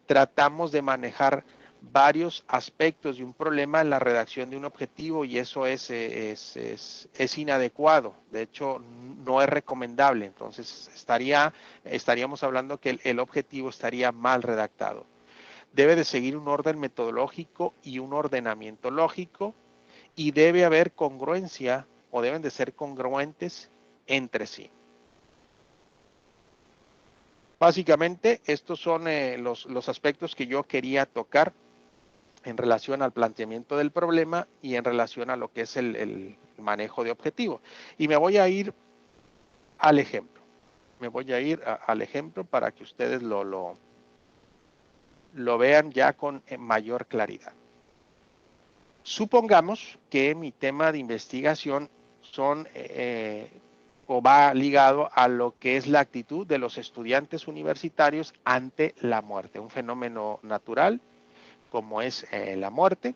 Tratamos de manejar varios aspectos de un problema en la redacción de un objetivo, y eso es inadecuado. De hecho, no es recomendable. Entonces, estaríamos hablando que el objetivo estaría mal redactado. Debe de seguir un orden metodológico y un ordenamiento lógico, y debe haber congruencia o deben de ser congruentes entre sí. Básicamente, estos son los aspectos que yo quería tocar en relación al planteamiento del problema y en relación a lo que es el manejo de objetivo. Y me voy a ir al ejemplo. Al ejemplo para que ustedes lo vean ya con mayor claridad. Supongamos que mi tema de investigación va ligado a lo que es la actitud de los estudiantes universitarios ante la muerte, un fenómeno natural como es la muerte.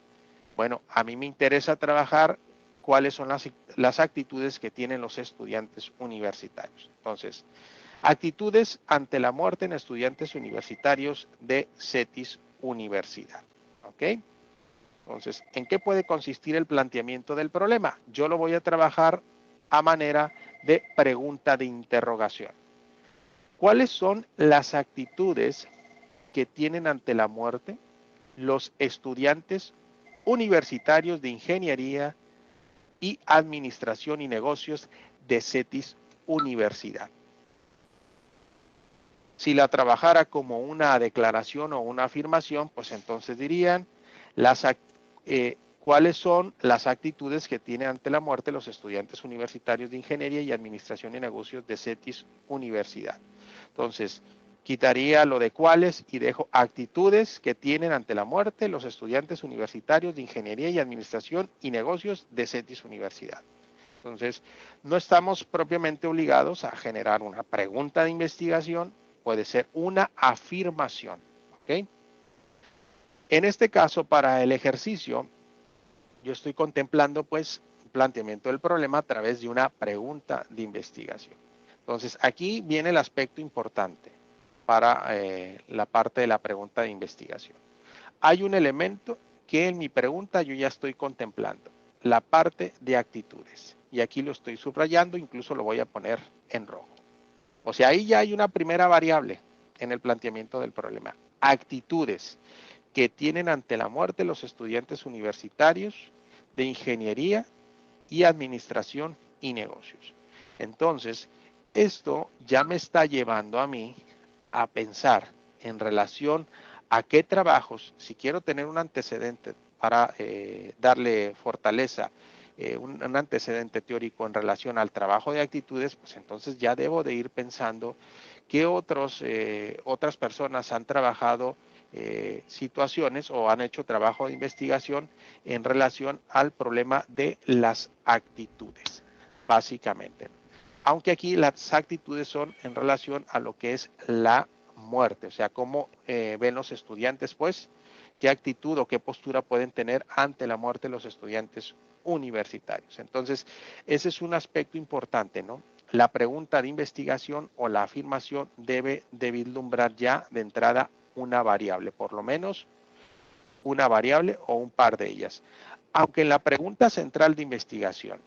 Bueno, a mí me interesa trabajar cuáles son las actitudes que tienen los estudiantes universitarios. Entonces, actitudes ante la muerte en estudiantes universitarios de CETIS Universidad. ¿Ok? Entonces, ¿en qué puede consistir el planteamiento del problema? Yo lo voy a trabajar a manera de pregunta de interrogación. ¿Cuáles son las actitudes que tienen ante la muerte los estudiantes universitarios de Ingeniería y Administración y Negocios de CETIS Universidad? Si la trabajara como una declaración o una afirmación, pues entonces dirían cuáles son las actitudes que tienen ante la muerte los estudiantes universitarios de Ingeniería y Administración y Negocios de CETIS Universidad. Entonces, quitaría lo de cuáles y dejo actitudes que tienen ante la muerte los estudiantes universitarios de Ingeniería y Administración y Negocios de CETIS Universidad. Entonces, no estamos propiamente obligados a generar una pregunta de investigación, puede ser una afirmación. ¿Ok? En este caso, para el ejercicio, yo estoy contemplando pues un planteamiento del problema a través de una pregunta de investigación. Entonces, aquí viene el aspecto importante para la parte de la pregunta de investigación. Hay un elemento que en mi pregunta yo ya estoy contemplando, la parte de actitudes. Y aquí lo estoy subrayando, incluso lo voy a poner en rojo. O sea, ahí ya hay una primera variable en el planteamiento del problema. Actitudes que tienen ante la muerte los estudiantes universitarios de Ingeniería y administración y negocios. Entonces, esto ya me está llevando a mí a pensar en relación a qué trabajos, si quiero tener un antecedente para darle fortaleza, un antecedente teórico en relación al trabajo de actitudes, pues entonces ya debo de ir pensando qué otras personas han trabajado situaciones o han hecho trabajo de investigación en relación al problema de las actitudes, básicamente. Aunque aquí las actitudes son en relación a lo que es la muerte, o sea, cómo ven los estudiantes, pues, qué actitud o qué postura pueden tener ante la muerte los estudiantes universitarios. Entonces, ese es un aspecto importante, ¿no? La pregunta de investigación o la afirmación debe de vislumbrar ya de entrada una variable, por lo menos una variable o un par de ellas. Aunque en la pregunta central de investigación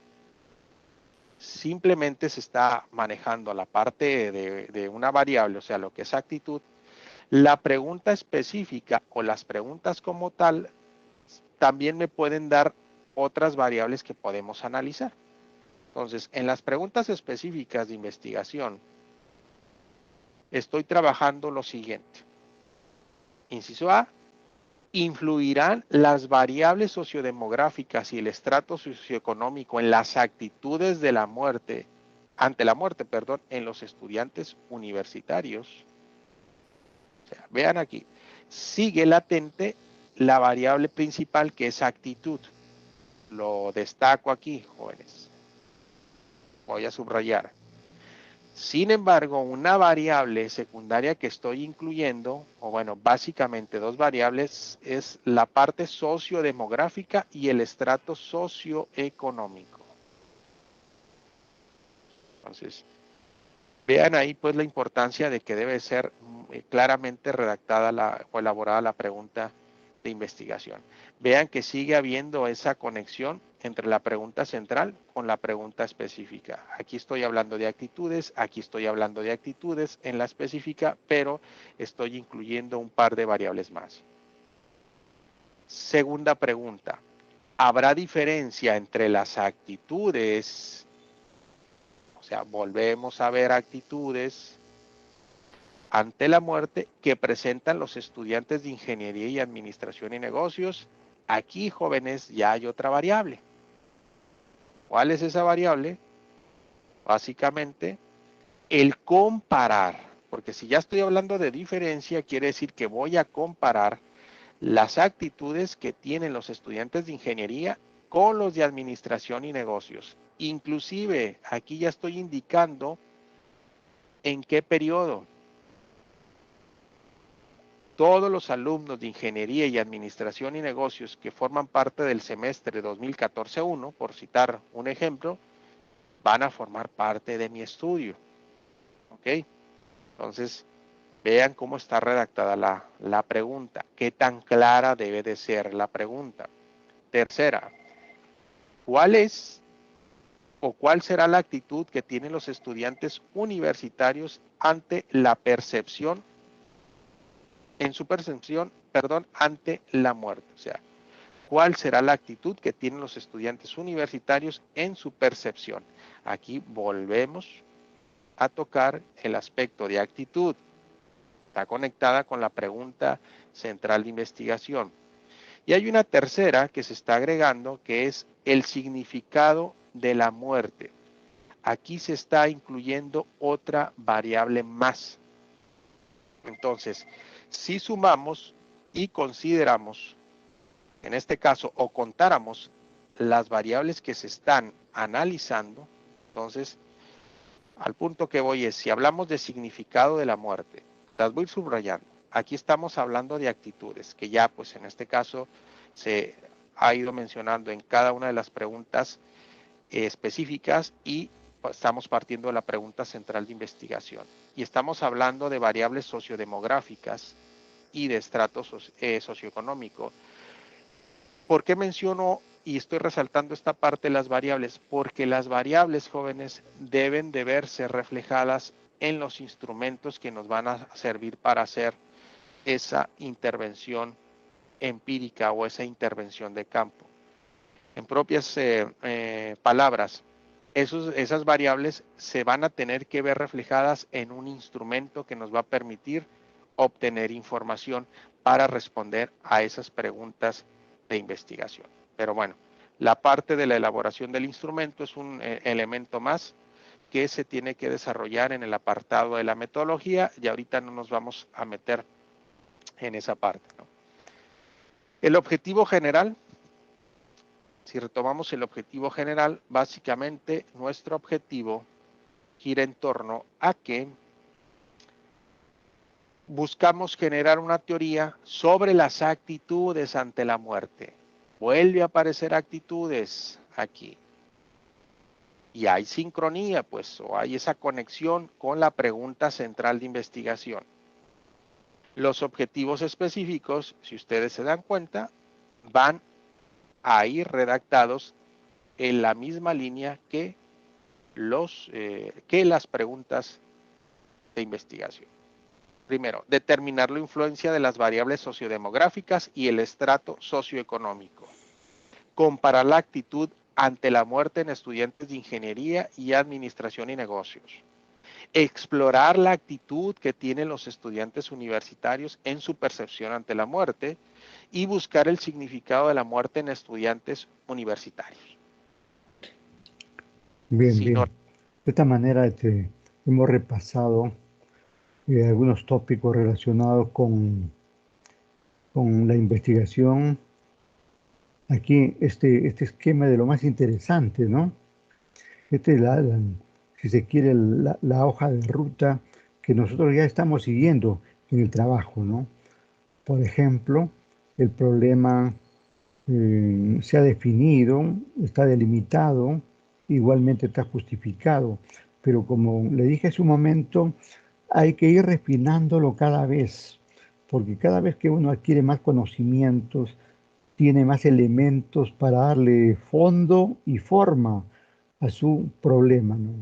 simplemente se está manejando la parte de una variable, o sea, lo que es actitud, la pregunta específica o las preguntas como tal también me pueden dar otras variables que podemos analizar. Entonces, en las preguntas específicas de investigación, estoy trabajando lo siguiente. Inciso A, ¿influirán las variables sociodemográficas y el estrato socioeconómico en las actitudes de la muerte, ante la muerte, perdón, en los estudiantes universitarios? O sea, vean aquí, sigue latente la variable principal que es actitud. Lo destaco aquí, jóvenes. Voy a subrayar. Sin embargo, una variable secundaria que estoy incluyendo, o bueno, básicamente dos variables, es la parte sociodemográfica y el estrato socioeconómico. Entonces, vean ahí pues la importancia de que debe ser claramente redactada o elaborada la pregunta de investigación. Vean que sigue habiendo esa conexión entre la pregunta central con la pregunta específica. Aquí estoy hablando de actitudes, aquí estoy hablando de actitudes en la específica, pero estoy incluyendo un par de variables más. Segunda pregunta, ¿habrá diferencia entre las actitudes? O sea, volvemos a ver actitudes ante la muerte que presentan los estudiantes de Ingeniería y Administración y Negocios. Aquí, jóvenes, ya hay otra variable. ¿Cuál es esa variable? Básicamente, el comparar, porque si ya estoy hablando de diferencia, quiere decir que voy a comparar las actitudes que tienen los estudiantes de ingeniería con los de administración y negocios. Inclusive, aquí ya estoy indicando en qué periodo. Todos los alumnos de Ingeniería y Administración y Negocios que forman parte del semestre 2014-1, por citar un ejemplo, van a formar parte de mi estudio. ¿Ok? Entonces, vean cómo está redactada la pregunta. ¿Qué tan clara debe de ser la pregunta? Tercera, ¿cuál es o cuál será la actitud que tienen los estudiantes universitarios ante la percepción, en su percepción, perdón, ante la muerte? O sea, ¿cuál será la actitud que tienen los estudiantes universitarios en su percepción? Aquí volvemos a tocar el aspecto de actitud. Está conectada con la pregunta central de investigación. Y hay una tercera que se está agregando, que es el significado de la muerte. Aquí se está incluyendo otra variable más. Entonces, si sumamos y consideramos, en este caso, o contáramos las variables que se están analizando, entonces, al punto que voy es, si hablamos de significado de la muerte, las voy subrayando. Aquí estamos hablando de actitudes, que ya pues en este caso se ha ido mencionando en cada una de las preguntas específicas y estamos partiendo de la pregunta central de investigación. Y estamos hablando de variables sociodemográficas y de estrato socioeconómico. ¿Por qué menciono y estoy resaltando esta parte de las variables? Porque las variables, jóvenes, deben de verse reflejadas en los instrumentos que nos van a servir para hacer esa intervención empírica o esa intervención de campo. En propias palabras, esas variables se van a tener que ver reflejadas en un instrumento que nos va a permitir obtener información para responder a esas preguntas de investigación. Pero bueno, la parte de la elaboración del instrumento es un elemento más que se tiene que desarrollar en el apartado de la metodología, y ahorita no nos vamos a meter en esa parte, ¿no? El objetivo general, si retomamos el objetivo general, básicamente nuestro objetivo gira en torno a que buscamos generar una teoría sobre las actitudes ante la muerte. Vuelve a aparecer actitudes aquí. Y hay sincronía, pues, o hay esa conexión con la pregunta central de investigación. Los objetivos específicos, si ustedes se dan cuenta, van a ir redactados en la misma línea que las preguntas de investigación. Primero, determinar la influencia de las variables sociodemográficas y el estrato socioeconómico. Comparar la actitud ante la muerte en estudiantes de ingeniería y administración y negocios. Explorar la actitud que tienen los estudiantes universitarios en su percepción ante la muerte y buscar el significado de la muerte en estudiantes universitarios. Bien, bien. De esta manera hemos repasado algunos tópicos relacionados con la investigación. Aquí este esquema de lo más interesante, ¿no? Este es si se quiere, la hoja de ruta que nosotros ya estamos siguiendo en el trabajo, ¿no? Por ejemplo, el problema se ha definido, está delimitado, igualmente está justificado, pero como le dije hace un momento, hay que ir refinándolo cada vez, porque cada vez que uno adquiere más conocimientos, tiene más elementos para darle fondo y forma a su problema, ¿no?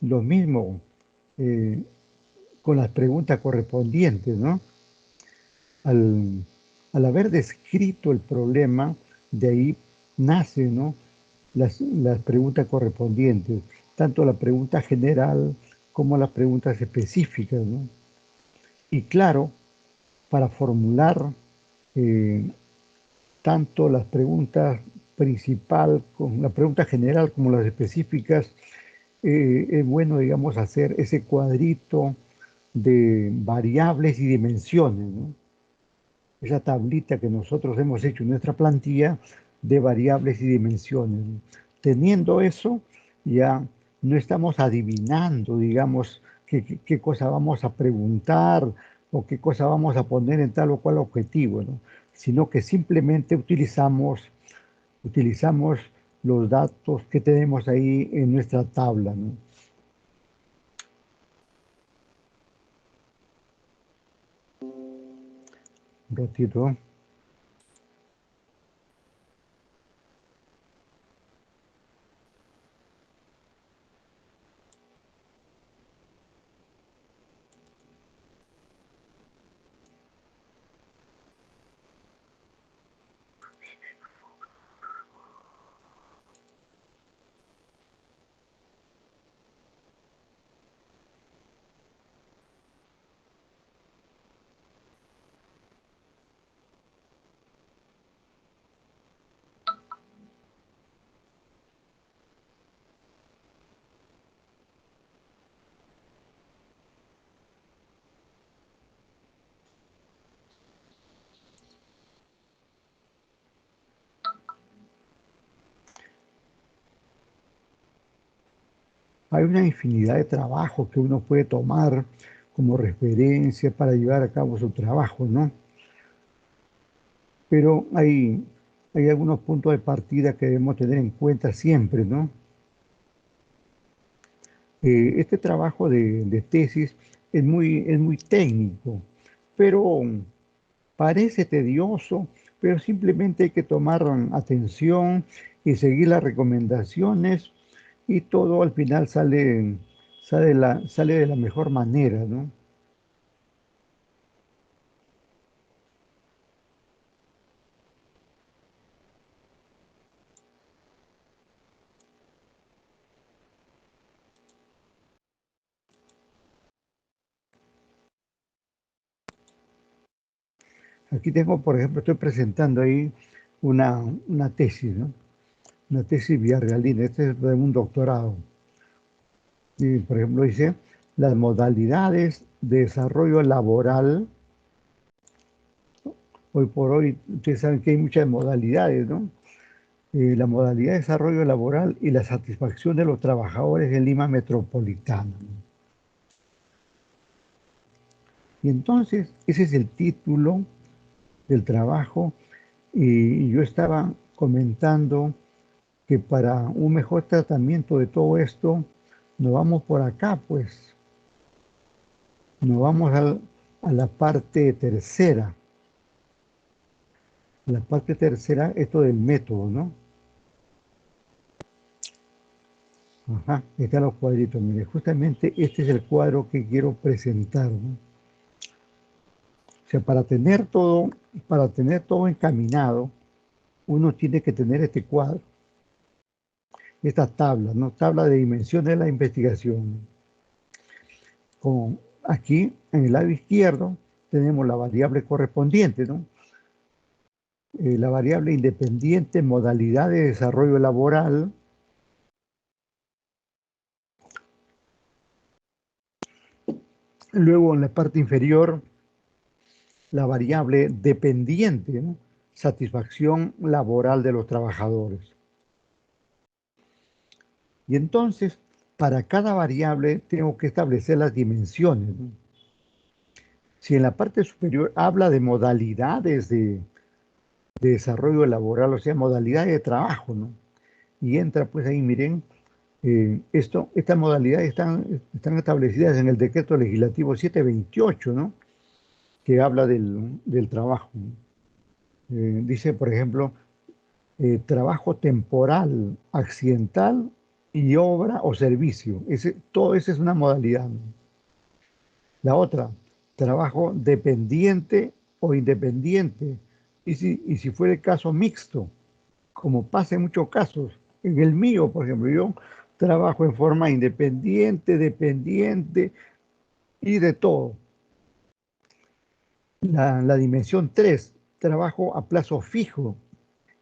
Lo mismo con las preguntas correspondientes, ¿no? Al haber descrito el problema, de ahí nace, ¿no? Las preguntas correspondientes, tanto la pregunta general como las preguntas específicas, ¿no? Y claro, para formular tanto las preguntas principal, con la pregunta general como las específicas, es bueno, digamos, hacer ese cuadrito de variables y dimensiones, ¿no? Esa tablita que nosotros hemos hecho en nuestra plantilla de variables y dimensiones, ¿no? Teniendo eso, ya no estamos adivinando, digamos, qué cosa vamos a preguntar o qué cosa vamos a poner en tal o cual objetivo, ¿no? Sino que simplemente utilizamos los datos que tenemos ahí en nuestra tabla, ¿no? Un ratito. Hay una infinidad de trabajos que uno puede tomar como referencia para llevar a cabo su trabajo, ¿no? Pero hay algunos puntos de partida que debemos tener en cuenta siempre, ¿no? Este trabajo de tesis es muy técnico, pero parece tedioso, pero simplemente hay que tomar atención y seguir las recomendaciones y todo al final sale de la mejor manera, ¿no? Aquí tengo, por ejemplo, estoy presentando ahí una tesis, ¿no? Una tesis villarrealina, este es de un doctorado. Y, por ejemplo, dice, las modalidades de desarrollo laboral. Hoy por hoy, ustedes saben que hay muchas modalidades, ¿no? La modalidad de desarrollo laboral y la satisfacción de los trabajadores en Lima Metropolitana. Y entonces, ese es el título del trabajo. Y yo estaba comentando que para un mejor tratamiento de todo esto, nos vamos por acá, pues, nos vamos a la parte tercera. La parte tercera, esto del método, ¿no? Ajá, están los cuadritos. Mire, justamente este es el cuadro que quiero presentar, ¿no? O sea, para tener todo encaminado, uno tiene que tener este cuadro, esta tabla, ¿no? Tabla de dimensiones de la investigación. Con, aquí, en el lado izquierdo, tenemos la variable correspondiente, ¿no? La variable independiente, modalidad de desarrollo laboral. Luego, en la parte inferior, la variable dependiente, ¿no? Satisfacción laboral de los trabajadores. Y entonces, para cada variable tengo que establecer las dimensiones, ¿no? Si en la parte superior habla de modalidades de desarrollo laboral, o sea, modalidades de trabajo, ¿no? Y entra, pues ahí, miren, estas modalidades están establecidas en el decreto legislativo 728, ¿no? Que habla del trabajo, ¿no? Dice, por ejemplo, trabajo temporal, accidental y obra o servicio. Todo eso es una modalidad, ¿no? La otra, trabajo dependiente o independiente. Y si fuera el caso mixto, como pasa en muchos casos. En el mío, por ejemplo, yo trabajo en forma independiente, dependiente y de todo. La dimensión 3, trabajo a plazo fijo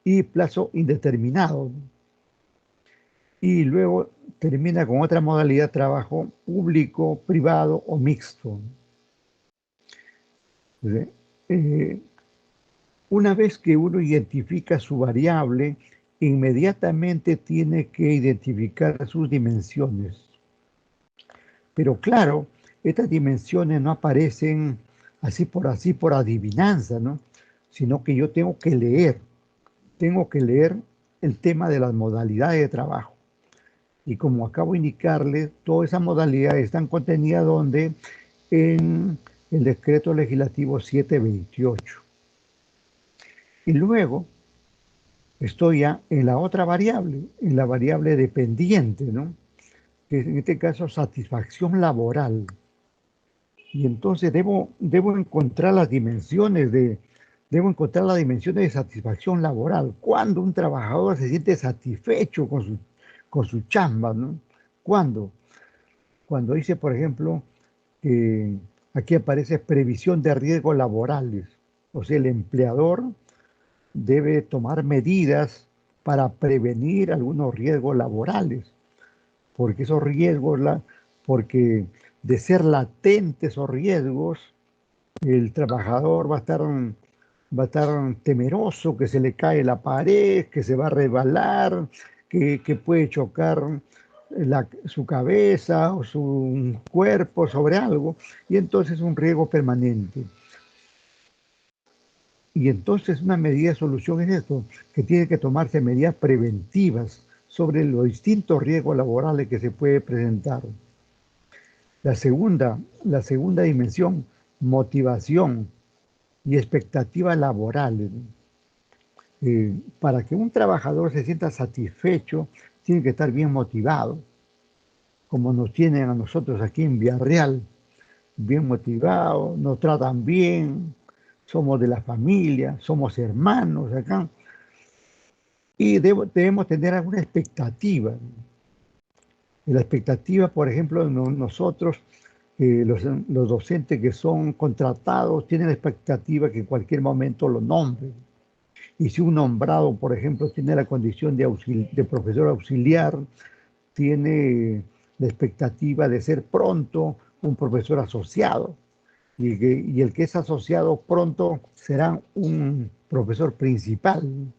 y plazo indeterminado. Y luego termina con otra modalidad, trabajo público, privado o mixto. Eh, una vez que uno identifica su variable, inmediatamente tiene que identificar sus dimensiones. Pero claro, estas dimensiones no aparecen así por adivinanza, ¿no? Sino que yo tengo que leer el tema de las modalidades de trabajo. Y como acabo de indicarles, todas esas modalidades están contenidas donde en el decreto legislativo 728. Y luego estoy ya en la otra variable, en la variable dependiente, ¿no? Que en este caso satisfacción laboral. Y entonces debo encontrar las dimensiones de satisfacción laboral. Cuando un trabajador se siente satisfecho con su chamba, ¿no? ¿Cuándo? Cuando dice, por ejemplo, que aquí aparece previsión de riesgos laborales. O sea, el empleador debe tomar medidas para prevenir algunos riesgos laborales, porque esos riesgos, porque de ser latentes esos riesgos, el trabajador va a estar temeroso que se le cae la pared, que se va a resbalar, que puede chocar su cabeza o su cuerpo sobre algo, y entonces es un riesgo permanente. Y entonces una medida de solución es esto, que tiene que tomarse medidas preventivas sobre los distintos riesgos laborales que se puede presentar. La segunda dimensión, motivación y expectativas laborales. Para que un trabajador se sienta satisfecho, tiene que estar bien motivado, como nos tienen a nosotros aquí en Villarreal, bien motivados, nos tratan bien, somos de la familia, somos hermanos acá. Y debemos tener alguna expectativa. La expectativa, por ejemplo, nosotros los docentes que son contratados tienen la expectativa que en cualquier momento lo nombren. Y si un nombrado, por ejemplo, tiene la condición de profesor auxiliar, tiene la expectativa de ser pronto un profesor asociado. Y el que es asociado pronto será un profesor principal.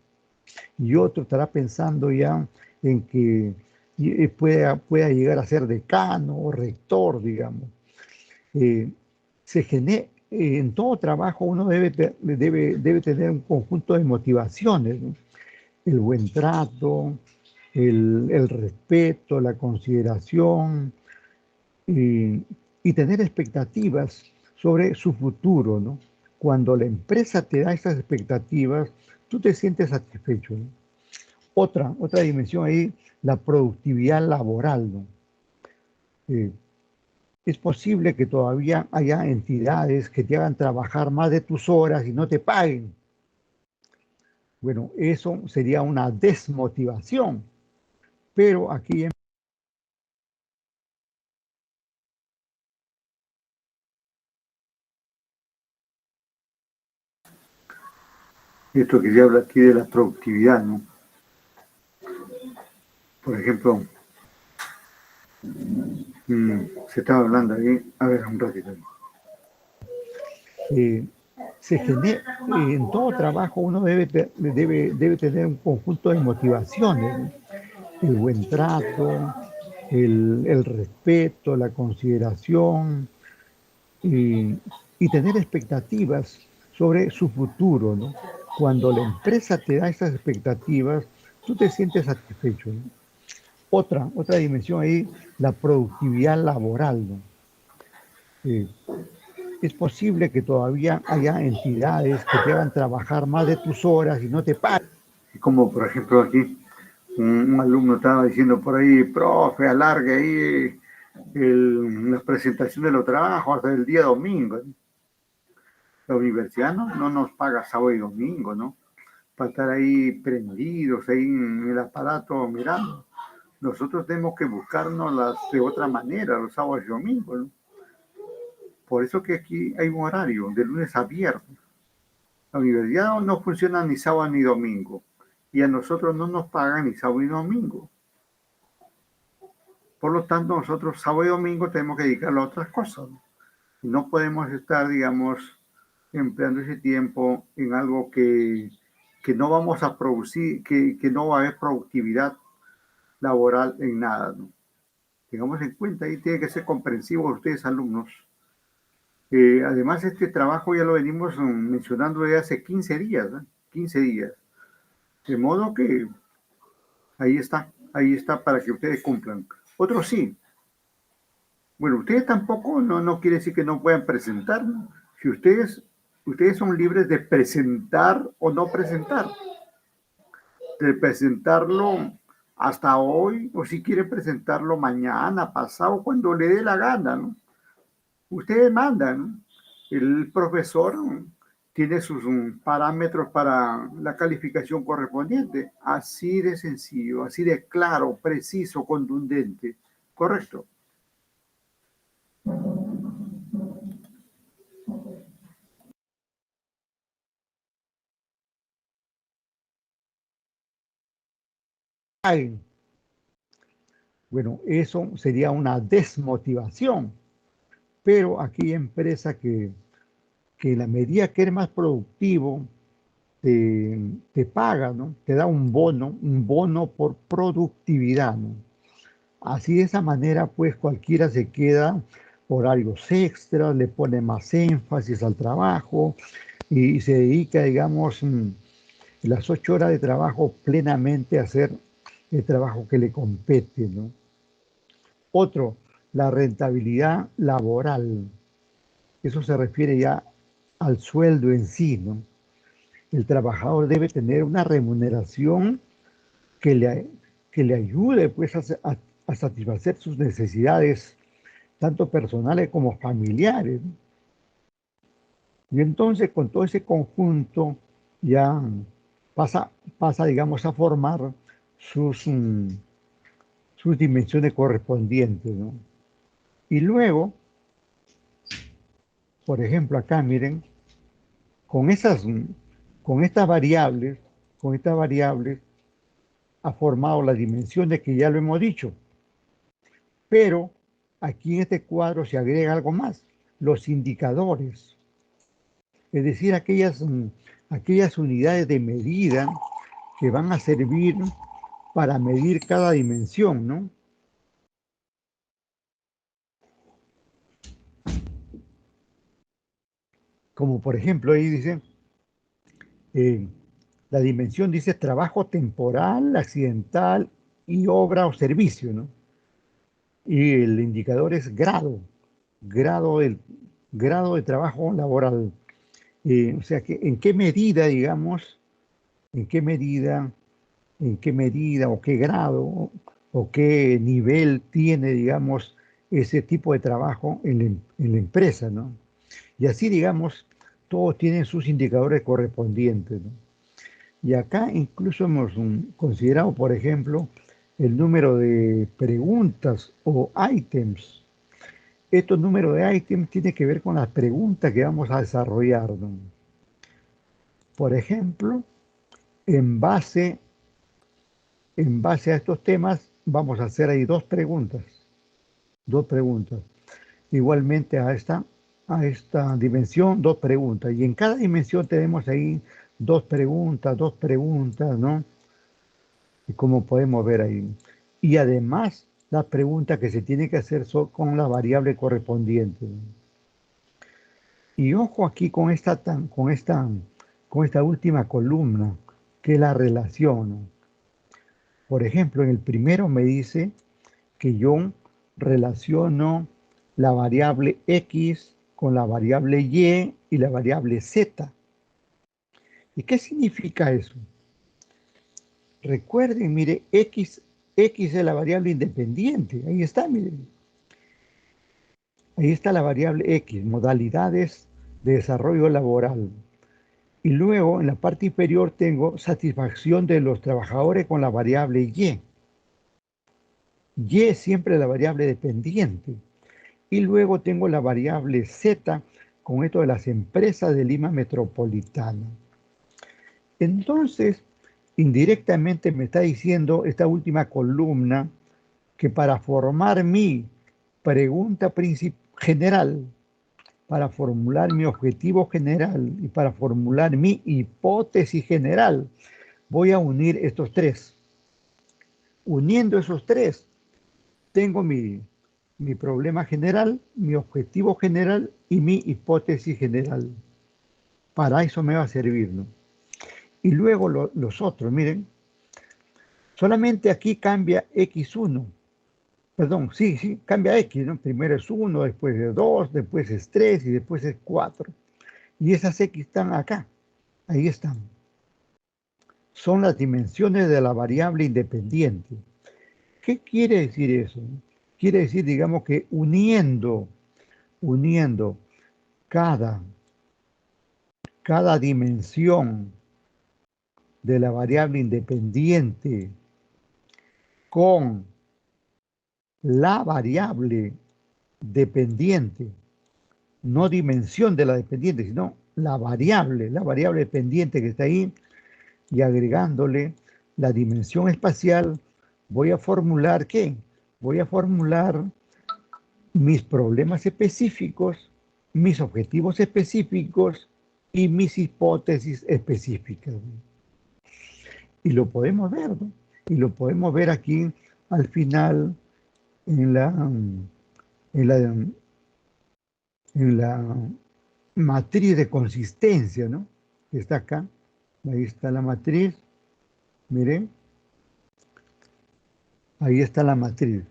Y otro estará pensando ya en que pueda llegar a ser decano o rector, digamos. Eh, en todo trabajo uno debe tener un conjunto de motivaciones, ¿no? El buen trato, el respeto, la consideración y tener expectativas sobre su futuro, ¿no? Cuando la empresa te da esas expectativas, tú te sientes satisfecho, ¿no? Otra dimensión ahí, la productividad laboral, ¿no? Eh, es posible que todavía haya entidades que te hagan trabajar más de tus horas y no te paguen. Bueno, eso sería una desmotivación, pero aquí Esto que se habla aquí de la productividad, ¿no? Por ejemplo, se estaba hablando ahí, a ver, un ratito. eh, en todo trabajo uno debe tener un conjunto de motivaciones, ¿no? El buen trato, el respeto, la consideración y tener expectativas sobre su futuro, ¿no? Cuando la empresa te da esas expectativas, tú te sientes satisfecho, ¿no? Otra dimensión ahí, la productividad laboral, ¿no? Eh, es posible que todavía haya entidades que te hagan trabajar más de tus horas y no te paguen. Y como por ejemplo aquí, un alumno estaba diciendo por ahí, profe, alargue ahí la presentación de los trabajos hasta el día domingo. La universidad no nos paga sábado y domingo, ¿no? Para estar ahí prendidos, ahí en el aparato mirando. Nosotros tenemos que buscarnos de otra manera, los sábados y domingos, ¿no? Por eso que aquí hay un horario, de lunes a viernes. La universidad no funciona ni sábado ni domingo. Y a nosotros no nos pagan ni sábado ni domingo. Por lo tanto, nosotros sábado y domingo tenemos que dedicarlo a otras cosas. No podemos estar, digamos, empleando ese tiempo en algo que no vamos a producir, que no va a haber productividad laboral en nada, ¿no? Tengamos en cuenta, y tiene que ser comprensivo ustedes, alumnos. Además, este trabajo ya lo venimos mencionando desde hace 15 días, ¿no? 15 días. De modo que ahí está para que ustedes cumplan. Otros sí. Bueno, ustedes tampoco, no quiere decir que no puedan presentar, ¿no? Si ustedes son libres de presentar o no presentar, de presentarlo hasta hoy, o si quieren presentarlo mañana, pasado, cuando le dé la gana, ¿no? Ustedes mandan, ¿no? El profesor tiene sus parámetros para la calificación correspondiente. Así de sencillo, así de claro, preciso, contundente. Correcto. Bueno, eso sería una desmotivación, pero aquí hay empresas que la medida que eres más productivo, te paga, ¿no? Te da un bono por productividad, ¿no? Así de esa manera, pues cualquiera se queda horarios extras, le pone más énfasis al trabajo y se dedica, digamos, las 8 horas de trabajo plenamente a hacer el trabajo que le compete, ¿no? Otro, la rentabilidad laboral. Eso se refiere ya al sueldo en sí, ¿no? El trabajador debe tener una remuneración que que le ayude, pues, a satisfacer sus necesidades, tanto personales como familiares, ¿no? Y entonces, con todo ese conjunto, ya pasa, digamos, a formar sus, sus dimensiones correspondientes, ¿no? Y luego, por ejemplo, acá miren, con esas, con estas variables, con estas variables, ha formado las dimensiones que ya lo hemos dicho. Pero aquí en este cuadro se agrega algo más, los indicadores. Es decir, aquellas unidades de medida que van a servir para medir cada dimensión, ¿no? Como por ejemplo, ahí dice, eh, la dimensión dice trabajo temporal, accidental y obra o servicio, ¿no? Y el indicador es grado grado de trabajo laboral. O sea, que en qué medida, digamos, en qué medida o qué grado o qué nivel tiene, digamos, ese tipo de trabajo en la empresa, ¿no? Y así, digamos, todos tienen sus indicadores correspondientes, ¿no? Y acá incluso hemos considerado, por ejemplo, el número de preguntas o ítems. Estos números de ítems tienen que ver con las preguntas que vamos a desarrollar, ¿no? Por ejemplo, en base, en base a estos temas, vamos a hacer ahí dos preguntas. Dos preguntas. Igualmente a esta dimensión, dos preguntas. Y en cada dimensión tenemos ahí dos preguntas, ¿no? Y como podemos ver ahí. Y además, las preguntas que se tienen que hacer son con la variable correspondiente. Y ojo aquí con esta última columna, que es la relación. Por ejemplo, en el primero me dice que yo relaciono la variable X con la variable Y la variable Z. ¿Y qué significa eso? Recuerden, mire, X es la variable independiente. Ahí está, miren. Ahí está la variable X, modalidades de desarrollo laboral. Y luego, en la parte inferior, tengo satisfacción de los trabajadores con la variable Y. Y es siempre la variable dependiente. Y luego tengo la variable Z con esto de las empresas de Lima Metropolitana. Entonces, indirectamente me está diciendo esta última columna que para formar mi pregunta general, para formular mi objetivo general y para formular mi hipótesis general, voy a unir estos tres. Uniendo esos tres, tengo mi problema general, mi objetivo general y mi hipótesis general. Para eso me va a servir, ¿no? Y luego los otros, miren, solamente aquí cambia X1. Perdón, sí, cambia X, ¿no? Primero es 1, después es 2, después es 3 y después es 4. Y esas X están acá, ahí están. Son las dimensiones de la variable independiente. ¿Qué quiere decir eso? Quiere decir, digamos, que uniendo cada dimensión de la variable independiente con la variable dependiente, no dimensión de la dependiente, sino la variable dependiente que está ahí, y agregándole la dimensión espacial, voy a formular ¿qué? Voy a formular mis problemas específicos, mis objetivos específicos y mis hipótesis específicas. Y lo podemos ver, ¿no? Y lo podemos ver aquí al final en la matriz de consistencia, ¿no? Que está acá. Ahí está la matriz. Miren. Ahí está la matriz.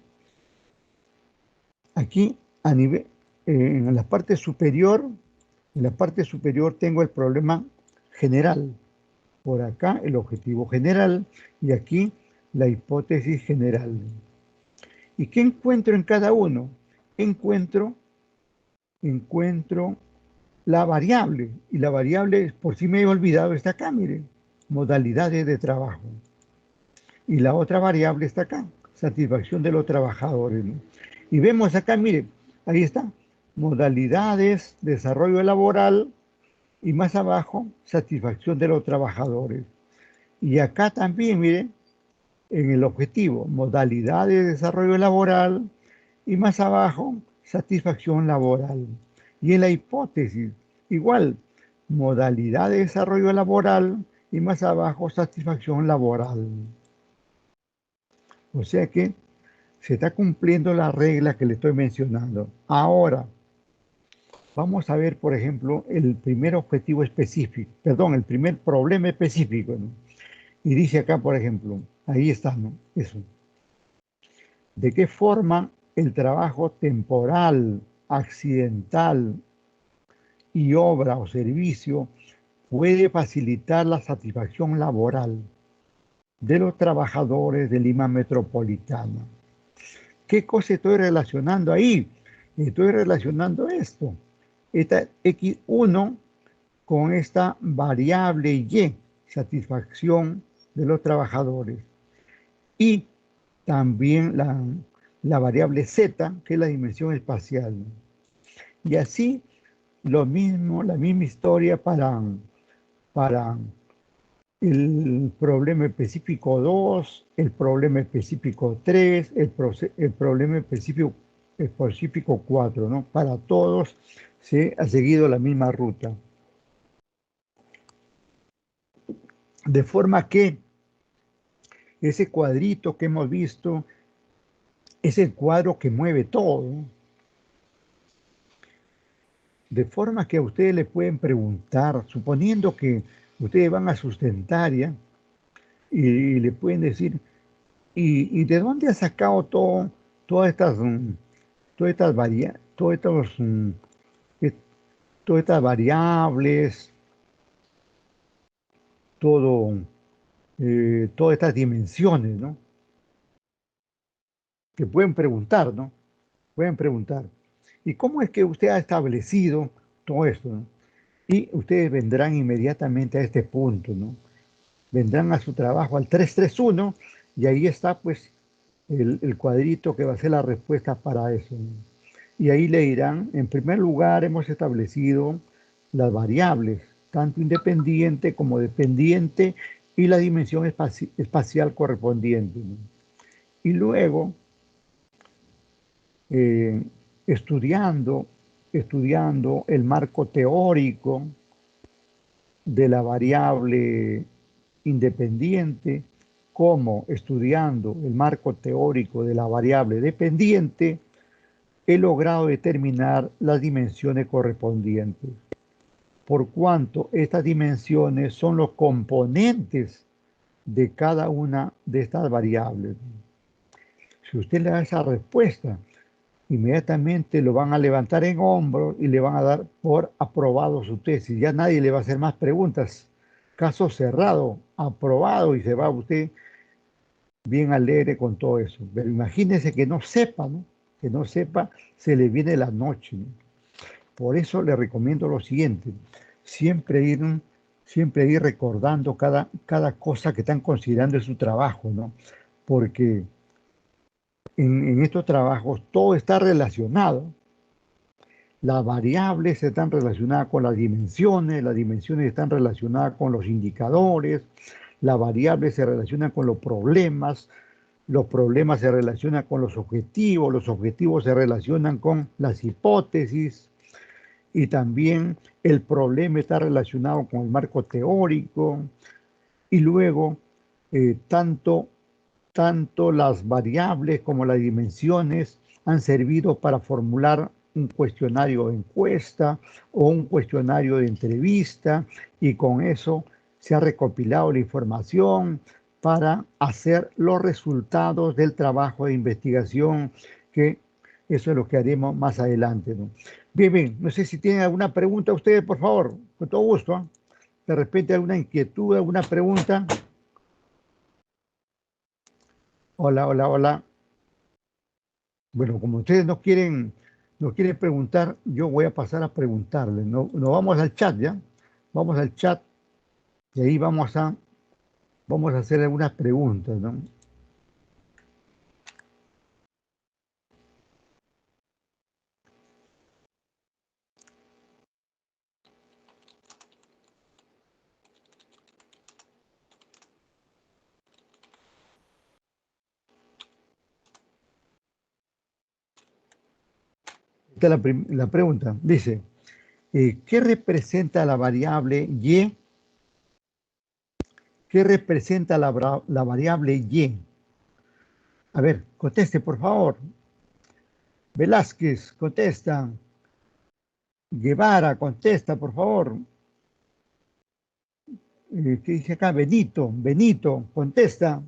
Aquí a nivel, en la parte superior tengo el problema general. Por acá el objetivo general y aquí la hipótesis general. ¿Y qué encuentro en cada uno? Encuentro la variable. Y la variable, por si me he olvidado, está acá, miren. Modalidades de trabajo. Y la otra variable está acá. Satisfacción de los trabajadores, ¿no? Y vemos acá, miren, ahí está. modalidades, desarrollo laboral y más abajo, satisfacción de los trabajadores. Y acá también, miren, en el objetivo, modalidades de desarrollo laboral y más abajo, satisfacción laboral. Y en la hipótesis, igual, modalidad de desarrollo laboral y más abajo, satisfacción laboral. O sea que se está cumpliendo la regla que le estoy mencionando. Ahora, vamos a ver, por ejemplo, el primer objetivo específico, perdón, el primer problema específico, ¿no? Y dice acá, por ejemplo, ahí está, ¿no? Eso. ¿De qué forma el trabajo temporal, accidental y obra o servicio puede facilitar la satisfacción laboral de los trabajadores de Lima Metropolitana? ¿Qué cosa estoy relacionando ahí? Estoy relacionando esto, esta X1 con esta variable Y, satisfacción de los trabajadores. Y también la variable Z, que es la dimensión espacial. Y así lo mismo, la misma historia para el problema específico 2, el problema específico 3, el problema específico 4, ¿no? Para todos se ha seguido la misma ruta. De forma que ese cuadrito que hemos visto es el cuadro que mueve todo. De forma que a ustedes le pueden preguntar, suponiendo que ustedes van a sustentaria y le pueden decir, ¿y de dónde ha sacado todas estas, todas estas, todos estos, eh, todas estas variables, todo, todas estas dimensiones, ¿no? Que pueden preguntar, ¿no? Pueden preguntar. ¿Y cómo es que usted ha establecido todo esto, ¿no? Y ustedes vendrán inmediatamente a este punto, ¿no? Vendrán a su trabajo al 331 y ahí está pues el cuadrito que va a ser la respuesta para eso, ¿no? Y ahí le dirán, en primer lugar hemos establecido las variables, tanto independiente como dependiente y la dimensión espacial correspondiente, ¿no? Y luego, eh, estudiando, estudiando el marco teórico de la variable independiente, como estudiando el marco teórico de la variable dependiente, he logrado determinar las dimensiones correspondientes, por cuanto estas dimensiones son los componentes de cada una de estas variables. Si usted le da esa respuesta, inmediatamente lo van a levantar en hombros y le van a dar por aprobado su tesis. Ya nadie le va a hacer más preguntas. Caso cerrado, aprobado, y se va usted bien alegre con todo eso. Pero imagínese que no sepa, ¿no? Que no sepa, se le viene la noche, ¿no? Por eso le recomiendo lo siguiente: siempre ir, siempre ir recordando cada cosa que están considerando en su trabajo, ¿no? Porque en estos trabajos todo está relacionado. Las variables están relacionadas con las dimensiones están relacionadas con los indicadores, las variables se relacionan con los problemas se relacionan con los objetivos se relacionan con las hipótesis, y también el problema está relacionado con el marco teórico, y luego tanto las variables como las dimensiones han servido para formular un cuestionario de encuesta o un cuestionario de entrevista, y con eso se ha recopilado la información para hacer los resultados del trabajo de investigación, que eso es lo que haremos más adelante, ¿no? Bien, bien, no sé si tienen alguna pregunta ustedes, por favor, con todo gusto, ¿eh? De repente alguna inquietud, alguna pregunta. Hola, hola, hola. Bueno, como ustedes no quieren preguntar, yo voy a pasar a preguntarles. No, nos vamos al chat, ¿ya? Vamos al chat y ahí vamos a hacer algunas preguntas, ¿no? está la pregunta. Dice, ¿qué representa la variable Y? ¿Qué representa la variable Y? A ver, conteste, por favor. Velázquez, contesta. Guevara, contesta, por favor. ¿Qué dice acá? Benito, contesta.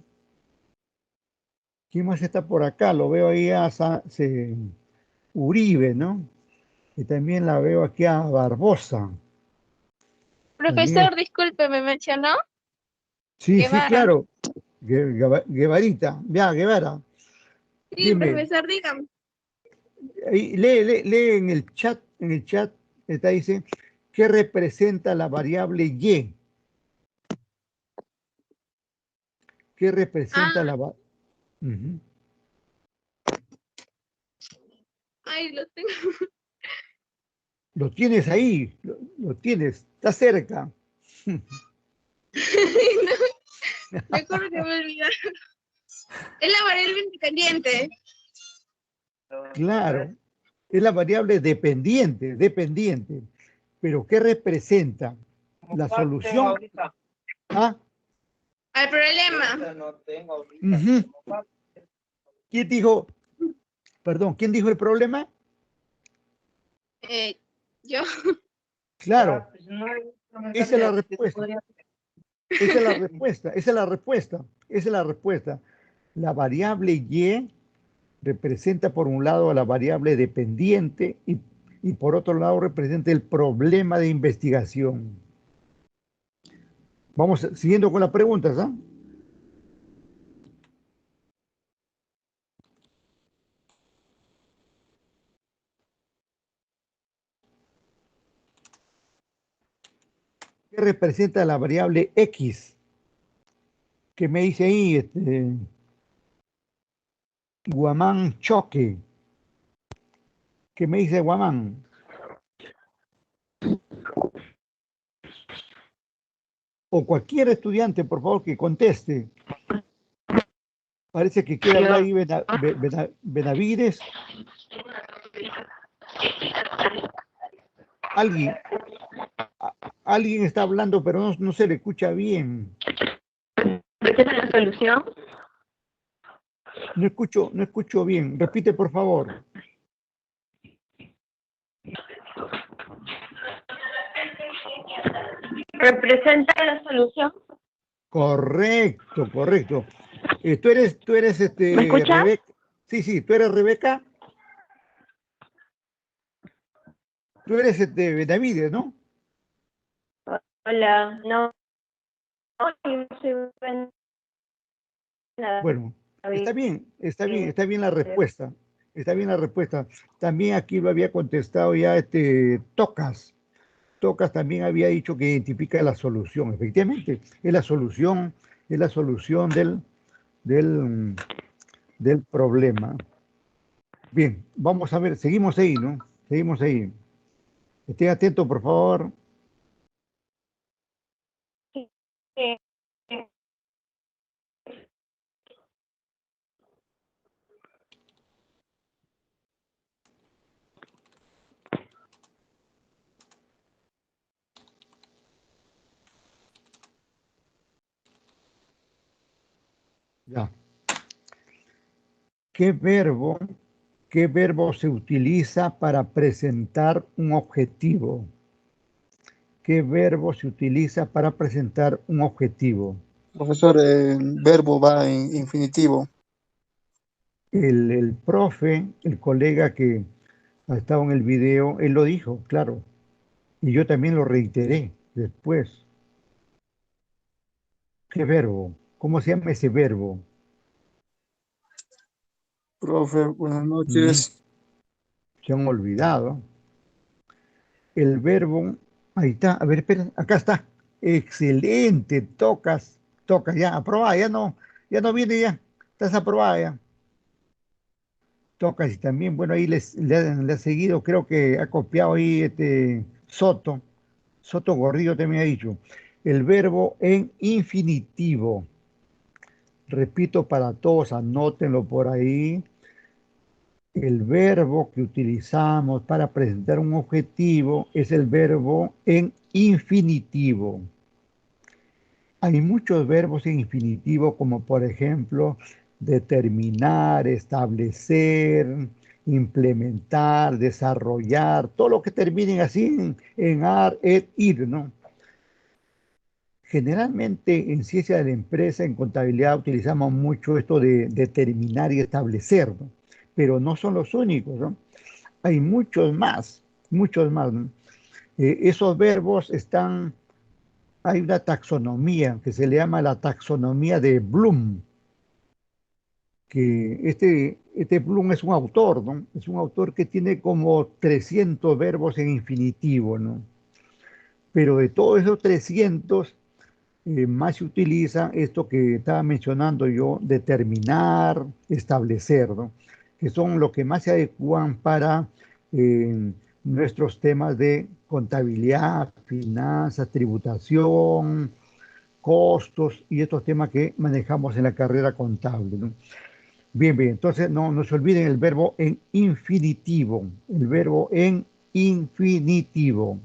¿Quién más está por acá? Lo veo ahí a Uribe, ¿no? Y también la veo aquí a Barbosa. Profesor, disculpe, ¿me mencionó? Sí, sí, Guevara. claro. Guevarita, ya, Guevara. Sí, Dime, profesor, dígame. ahí, lee en el chat, está dice, ¿qué representa la variable Y? ¿Qué representa la variable? Ay, lo tengo. Lo tienes ahí, lo tienes, está cerca. No, mejor que me olvidaron. Es la variable independiente. Claro, es la variable dependiente. Pero ¿qué representa? La solución. ¿Ah? Al problema. ¿Quién dijo? Perdón, ¿quién dijo el problema? Yo. Claro, esa es la respuesta. Esa es la respuesta. La variable Y representa por un lado a la variable dependiente y por otro lado representa el problema de investigación. Vamos siguiendo con las preguntas, ¿ah? ¿Qué representa la variable X? ¿Qué me dice ahí? Guamán Choque. ¿Qué me dice Guamán? O cualquier estudiante, por favor, que conteste. Parece que quiere hablar ahí Benavides. Alguien está hablando, pero no se le escucha bien. ¿Esta es la solución? No escucho bien. Repite, por favor. ¿Representa la solución? Correcto. Tú eres ¿Me escuchas? Rebeca. Sí, tú eres Rebeca. Tú eres Benavides, ¿no? Hola, no. No, yo soy Bueno, está bien la respuesta. Está bien la respuesta. También aquí lo había contestado ya Tocas. Tocas también había dicho que identifica la solución. Efectivamente, es la solución del problema. Bien, vamos a ver, seguimos ahí, ¿no? Seguimos ahí. Estén atentos, por favor. Sí. Ya. ¿Qué verbo se utiliza para presentar un objetivo? ¿Qué verbo se utiliza para presentar un objetivo? Profesor, el verbo va en infinitivo. El profe, el colega que ha estado en el video, él lo dijo, claro. Y yo también lo reiteré después. ¿Qué verbo? ¿Cómo se llama ese verbo? Profe, buenas noches. Se han olvidado. El verbo, ahí está, a ver, espera, acá está. Excelente, tocas, ya, aprobada, ya no viene ya, estás aprobada ya. Tocas y también, bueno, ahí le ha seguido, creo que ha copiado ahí Soto Gordillo también ha dicho. El verbo en infinitivo. Repito para todos, anótenlo por ahí. el verbo que utilizamos para presentar un objetivo es el verbo en infinitivo. Hay muchos verbos en infinitivo, como por ejemplo, determinar, establecer, implementar, desarrollar, todo lo que terminen así en ar, et, ir, ¿no? Generalmente en ciencia de la empresa, en contabilidad, utilizamos mucho esto de determinar y establecer, ¿no? Pero no son los únicos, ¿no? Hay muchos más, ¿no? Esos verbos están, hay una taxonomía que se le llama la taxonomía de Bloom, que este Bloom es un autor, ¿no? Es un autor que tiene como 300 verbos en infinitivo, ¿no? Pero de todos esos 300, más se utiliza esto que estaba mencionando yo, determinar, establecer, ¿no? Que son los que más se adecuan para nuestros temas de contabilidad, finanzas, tributación, costos y estos temas que manejamos en la carrera contable, ¿no? Bien, bien, entonces no se olviden el verbo en infinitivo, el verbo en infinitivo.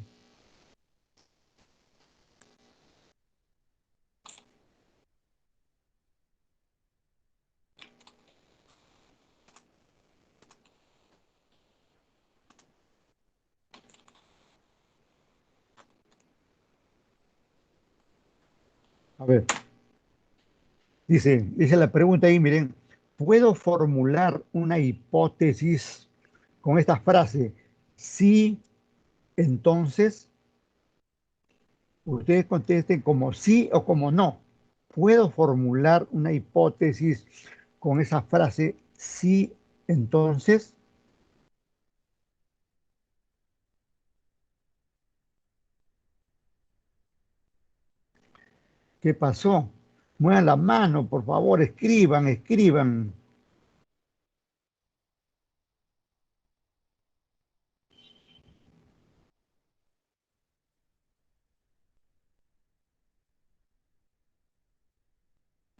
A ver, dice la pregunta ahí, miren, ¿puedo formular una hipótesis con esta frase? Sí, entonces, ustedes contesten como sí o como no. ¿Puedo formular una hipótesis con esa frase? Sí, entonces. ¿Qué pasó? Muevan la mano, por favor, escriban, escriban.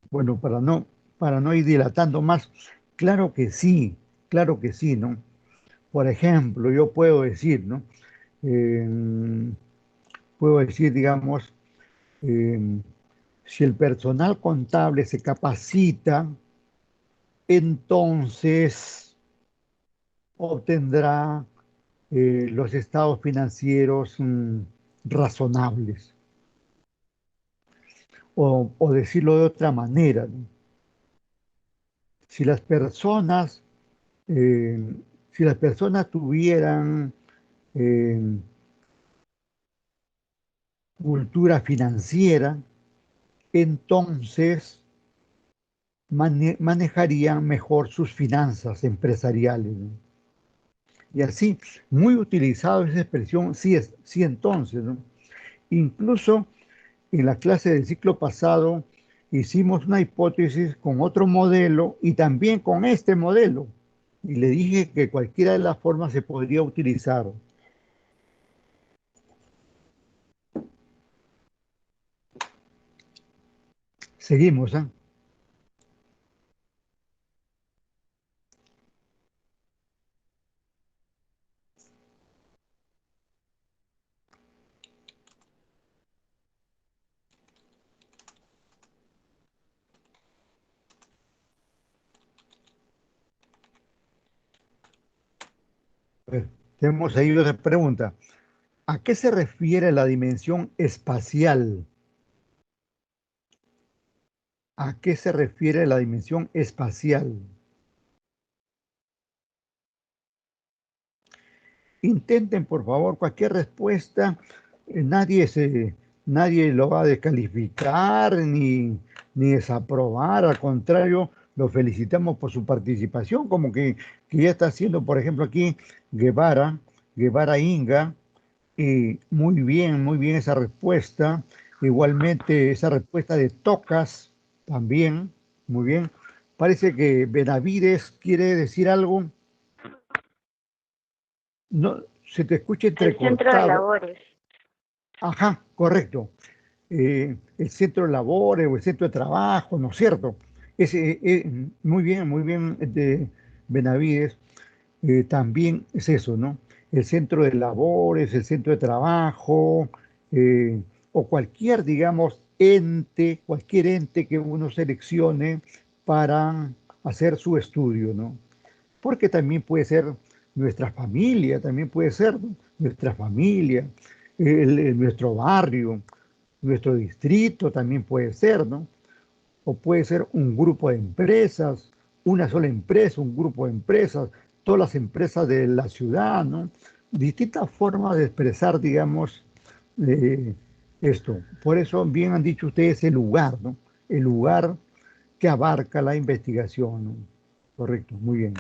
Bueno, para no ir dilatando más, claro que sí, ¿no? Por ejemplo, yo puedo decir, ¿no? Eh, puedo decir, digamos, eh, si el personal contable se capacita, entonces obtendrá los estados financieros razonables. O decirlo de otra manera, ¿no? Si las personas, eh, si las personas tuvieran eh, cultura financiera, entonces manejarían mejor sus finanzas empresariales, ¿no? Y así, muy utilizado esa expresión, sí, sí entonces, ¿no? Incluso en la clase del ciclo pasado hicimos una hipótesis con otro modelo y también con este modelo. Y le dije que cualquiera de las formas se podría utilizar. Seguimos, ¿eh? A ver, tenemos ahí otra pregunta. ¿A qué se refiere la dimensión espacial? ¿A qué se refiere la dimensión espacial? Intenten, por favor, cualquier respuesta. Nadie lo va a descalificar ni desaprobar. Al contrario, lo felicitamos por su participación, como que ya está haciendo, por ejemplo, aquí Guevara, Guevara Inga. Y muy bien esa respuesta. Igualmente esa respuesta de Tocas, también, muy bien. Parece que Benavides quiere decir algo. No, se te escucha El centro de entrecortado. labores. Ajá, correcto. El centro de labores o el centro de trabajo, ¿no es cierto? Muy bien, de Benavides. también es eso, ¿no? El centro de labores, el centro de trabajo, o cualquier, digamos, cualquier ente que uno seleccione para hacer su estudio, ¿no? Porque también puede ser nuestra familia, también puede ser, ¿no? Nuestra familia, nuestro barrio, nuestro distrito también puede ser, ¿no? O puede ser un grupo de empresas, una sola empresa, un grupo de empresas, todas las empresas de la ciudad, ¿no? Distintas formas de expresar, digamos, eh, esto. Por eso bien han dicho ustedes el lugar, ¿no? El lugar que abarca la investigación, ¿no? Correcto, muy bien.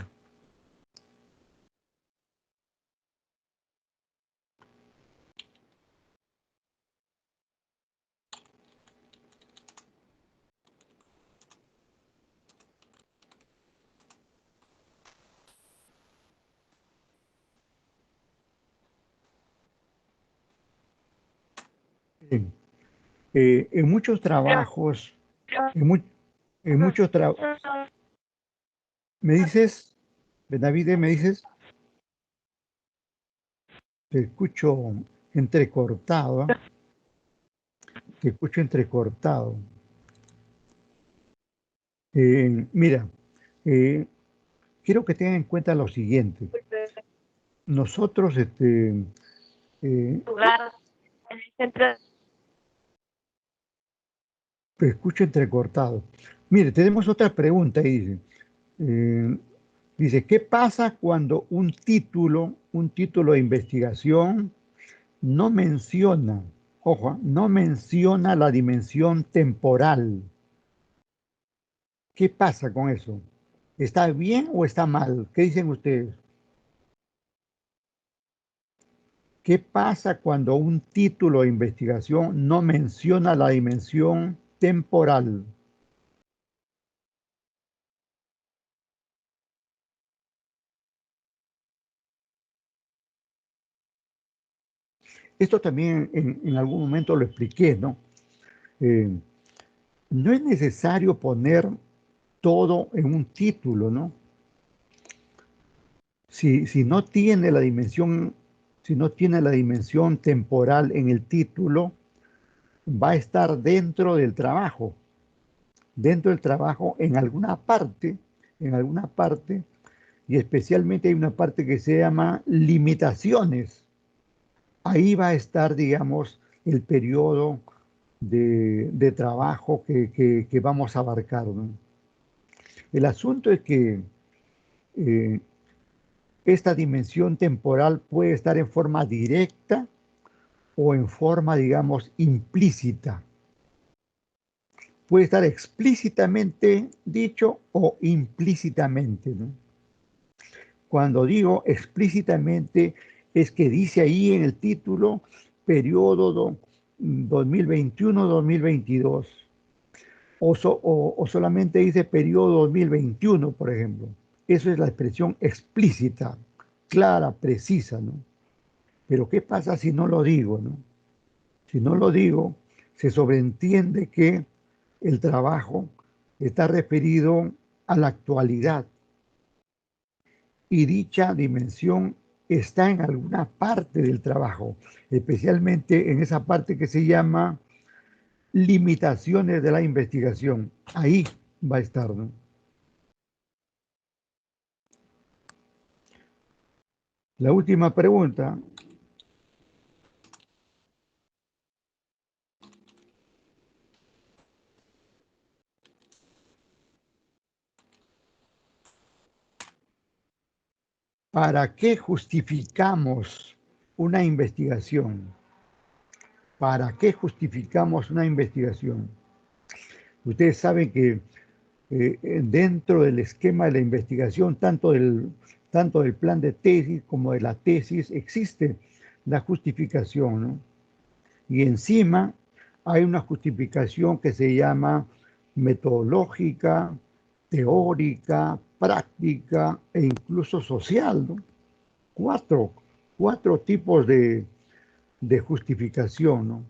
Bien. En muchos trabajos, en, mu- en muchos trabajos, ¿me dices, David, me dices? Te escucho entrecortado, ¿ah? Te escucho entrecortado. Mira, eh, quiero que tengan en cuenta lo siguiente. Nosotros, eh, Lugar en el centro. te escucho entrecortado. Mire, tenemos otra pregunta ahí, dice. Eh, dice, ¿qué pasa cuando un título de investigación no menciona, ojo, no menciona la dimensión temporal? ¿Qué pasa con eso? ¿Está bien o está mal? ¿Qué dicen ustedes? ¿Qué pasa cuando un título de investigación no menciona la dimensión temporal? Esto también en algún momento lo expliqué, ¿no? Eh, no es necesario poner todo en un título, ¿no? Si no tiene la dimensión, si no tiene la dimensión temporal en el título, va a estar dentro del trabajo en alguna parte, y especialmente hay una parte que se llama limitaciones. Ahí va a estar, digamos, el periodo de trabajo que vamos a abarcar, ¿no? El asunto es que eh, esta dimensión temporal puede estar en forma directa o en forma, digamos, implícita. Puede estar explícitamente dicho o implícitamente, ¿no? Cuando digo explícitamente, es que dice ahí en el título periodo 2021-2022, o solamente dice periodo 2021, por ejemplo. Eso es la expresión explícita, clara, precisa, ¿no? Pero ¿qué pasa si no lo digo, no? Si no lo digo, se sobreentiende que el trabajo está referido a la actualidad, y dicha dimensión está en alguna parte del trabajo, especialmente en esa parte que se llama limitaciones de la investigación. Ahí va a estar, ¿no? La última pregunta, ¿para qué justificamos una investigación? ¿Para qué justificamos una investigación? Ustedes saben que dentro del esquema de la investigación, tanto del plan de tesis como de la tesis, existe la justificación, ¿no? Y encima hay una justificación que se llama metodológica, teórica, práctica e incluso social, ¿no? Cuatro, cuatro tipos de justificación, ¿no?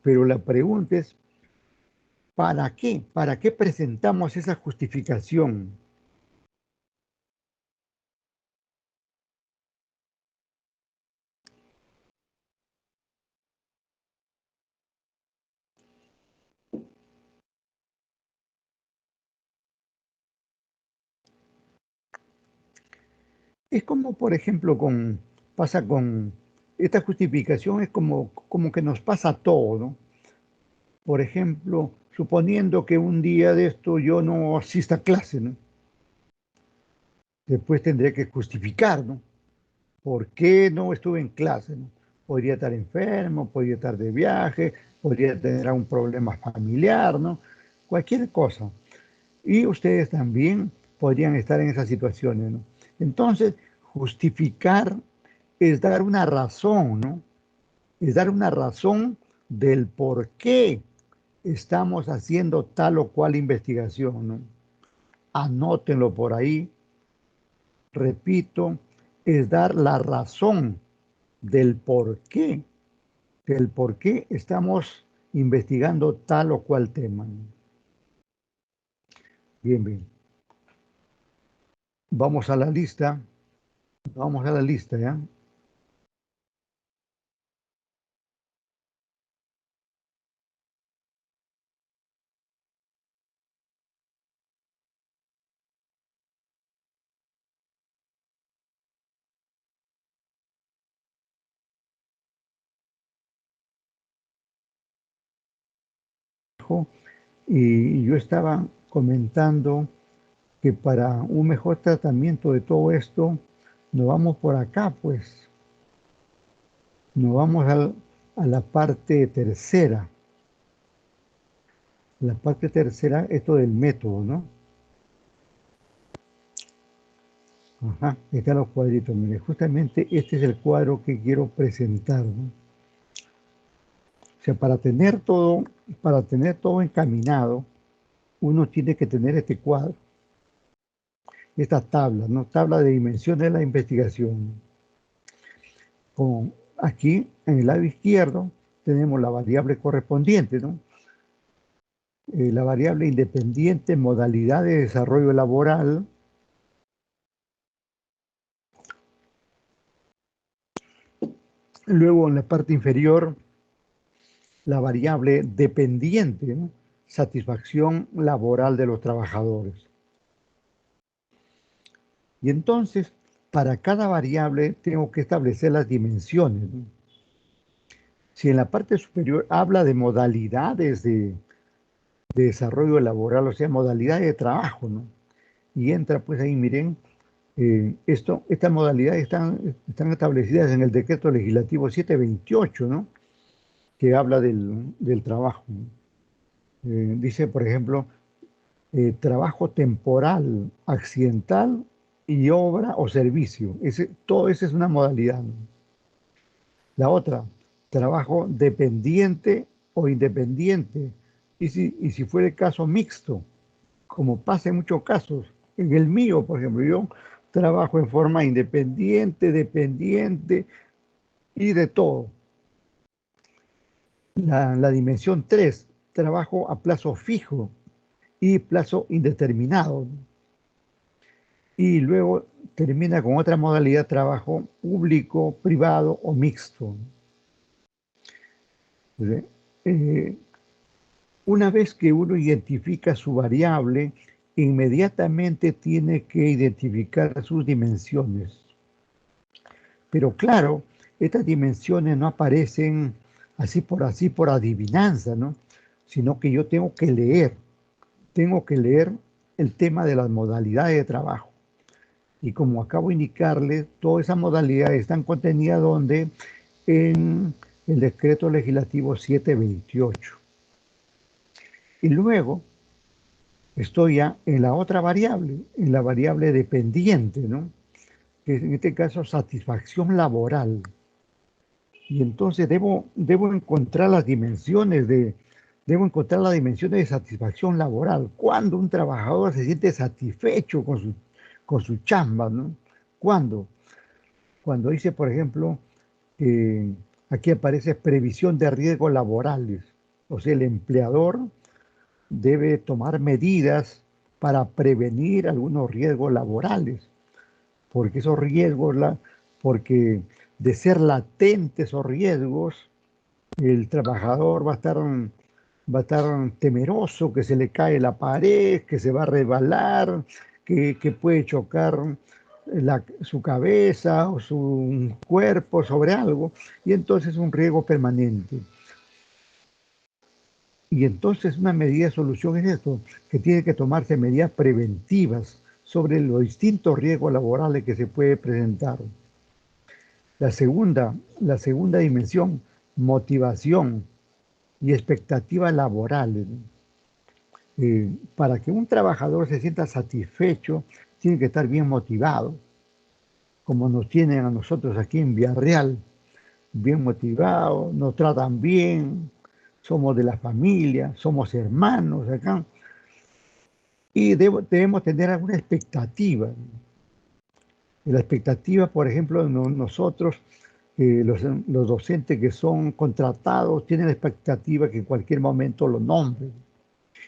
Pero la pregunta es, ¿para qué? ¿Para qué presentamos esa justificación? Es como, por ejemplo, pasa con esta justificación, es como que nos pasa todo, ¿no? Por ejemplo, suponiendo que un día de esto yo no asista a clase, ¿no? Después tendré que justificar, ¿no? ¿Por qué no estuve en clase, ¿no? Podría estar enfermo, podría estar de viaje, podría tener algún problema familiar, ¿no? Cualquier cosa. Y ustedes también podrían estar en esas situaciones, ¿no? Entonces, justificar es dar una razón, ¿no? Es dar una razón del por qué estamos haciendo tal o cual investigación, ¿no? Anótenlo por ahí. Repito, es dar la razón del por qué estamos investigando tal o cual tema. Bien, bien. Vamos a la lista. Vamos a la lista, ¿ya? Y yo estaba comentando que para un mejor tratamiento de todo esto, nos vamos por acá, pues, nos vamos a la parte tercera. La parte tercera, esto del método, ¿no? Ajá, están los cuadritos. Mire, justamente este es el cuadro que quiero presentar, ¿no? O sea, para tener todo encaminado, uno tiene que tener este cuadro, esta tabla, ¿no? Tabla de dimensiones de la investigación. Con, aquí, en el lado izquierdo, tenemos la variable correspondiente, ¿no? La variable independiente, modalidad de desarrollo laboral. Luego, en la parte inferior, la variable dependiente, ¿no? Satisfacción laboral de los trabajadores. Y entonces, para cada variable tengo que establecer las dimensiones, ¿no? Si en la parte superior habla de modalidades de desarrollo laboral, o sea, modalidades de trabajo, ¿no? Y entra pues ahí, miren, estas modalidades están establecidas en el decreto legislativo 728, ¿no? Que habla del trabajo, ¿no? Dice, por ejemplo, trabajo temporal, accidental y obra o servicio. Todo eso es una modalidad, ¿no? La otra, trabajo dependiente o independiente. Y si fuera el caso mixto, como pasa en muchos casos. En el mío, por ejemplo, yo trabajo en forma independiente, dependiente y de todo. La dimensión 3, trabajo a plazo fijo y plazo indeterminado. Y luego termina con otra modalidad, trabajo público, privado o mixto. Eh, una vez que uno identifica su variable, inmediatamente tiene que identificar sus dimensiones. Pero claro, estas dimensiones no aparecen así por adivinanza, ¿no? Sino que yo tengo que leer el tema de las modalidades de trabajo. Y como acabo de indicarles, todas esas modalidades están contenidas donde en el decreto legislativo 728. Y luego estoy ya en la otra variable, en la variable dependiente, ¿no? Que es en este caso satisfacción laboral. Y entonces debo encontrar debo encontrar las dimensiones de satisfacción laboral. Cuando un trabajador se siente satisfecho con su chamba, ¿no? ¿Cuándo? Cuando dice, por ejemplo, aquí aparece previsión de riesgos laborales. O sea, el empleador debe tomar medidas para prevenir algunos riesgos laborales, porque esos riesgos, porque de ser latentes esos riesgos, el trabajador va a estar temeroso que se le cae la pared, que se va a resbalar, que puede chocar su cabeza o su cuerpo sobre algo, y entonces un riesgo permanente. Y entonces una medida de solución es esto, que tiene que tomarse medidas preventivas sobre los distintos riesgos laborales que se puede presentar. La segunda dimensión, motivación y expectativas laborales. Para que un trabajador se sienta satisfecho, tiene que estar bien motivado, como nos tienen a nosotros aquí en Villarreal, bien motivados, nos tratan bien, somos de la familia, somos hermanos acá, y debemos tener alguna expectativa. La expectativa, por ejemplo, nosotros, los docentes que son contratados, tienen la expectativa que en cualquier momento lo nombren.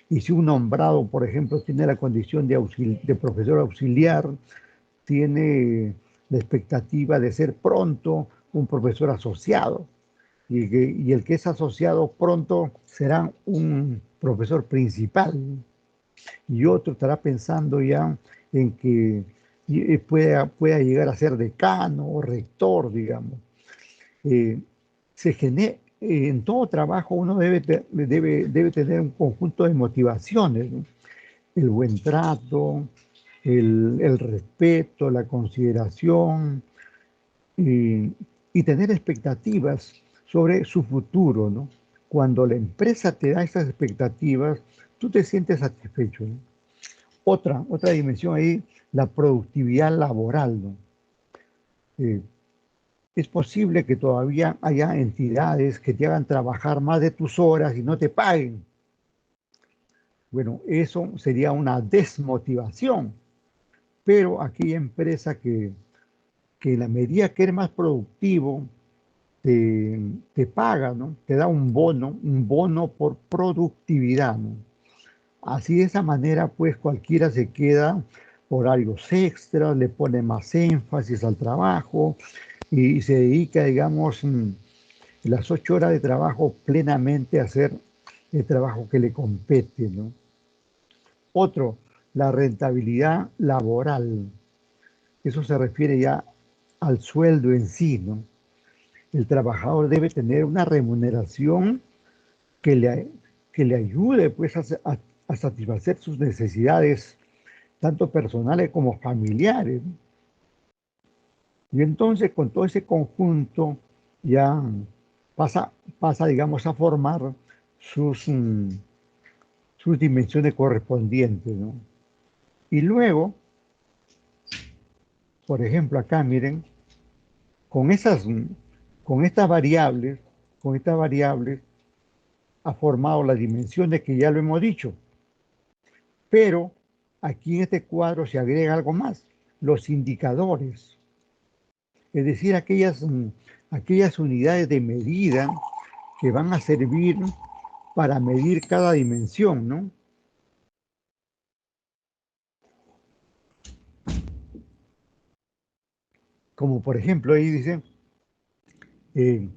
Y si un nombrado, por ejemplo, tiene la condición de profesor auxiliar, tiene la expectativa de ser pronto un profesor asociado. Y el que es asociado pronto será un profesor principal. Y otro estará pensando ya en que pueda llegar a ser decano o rector, digamos. Eh, en todo trabajo uno debe tener un conjunto de motivaciones, ¿no? El buen trato, el respeto, la consideración y tener expectativas sobre su futuro, ¿no? Cuando la empresa te da esas expectativas, tú te sientes satisfecho, ¿no? Otra dimensión ahí, la productividad laboral, ¿no? Eh, es posible que todavía haya entidades que te hagan trabajar más de tus horas y no te paguen. Bueno, eso sería una desmotivación, pero aquella empresa que en la medida que eres más productivo, te paga, ¿no? Te da un bono por productividad, ¿no? Así de esa manera, pues cualquiera se queda horarios extras, le pone más énfasis al trabajo y se dedica, digamos, las 8 horas de trabajo plenamente a hacer el trabajo que le compete, ¿no? Otro, la rentabilidad laboral. Eso se refiere ya al sueldo en sí, ¿no? El trabajador debe tener una remuneración que le ayude, pues, a satisfacer sus necesidades, tanto personales como familiares. Y entonces, con todo ese conjunto, ya pasa, digamos, a formar sus, sus dimensiones correspondientes, ¿no? Y luego, por ejemplo, acá miren, con esas, con estas variables, con estas variables, ha formado las dimensiones que ya lo hemos dicho. Pero aquí en este cuadro se agrega algo más, los indicadores, es decir, aquellas unidades de medida que van a servir para medir cada dimensión, ¿no? Como por ejemplo ahí dice, eh,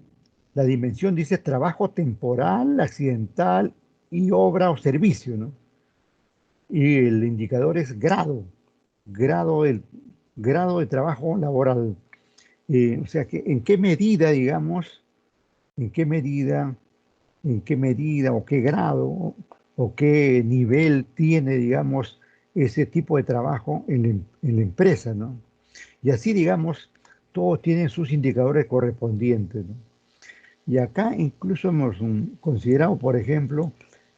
la dimensión dice trabajo temporal, accidental y obra o servicio, ¿no? Y el indicador es grado, del, grado de trabajo laboral. O sea, que en qué medida, digamos, en qué medida, o qué grado o qué nivel tiene, digamos, ese tipo de trabajo en la empresa, ¿no? Y así, digamos, todos tienen sus indicadores correspondientes, ¿no? Y acá incluso hemos considerado, por ejemplo,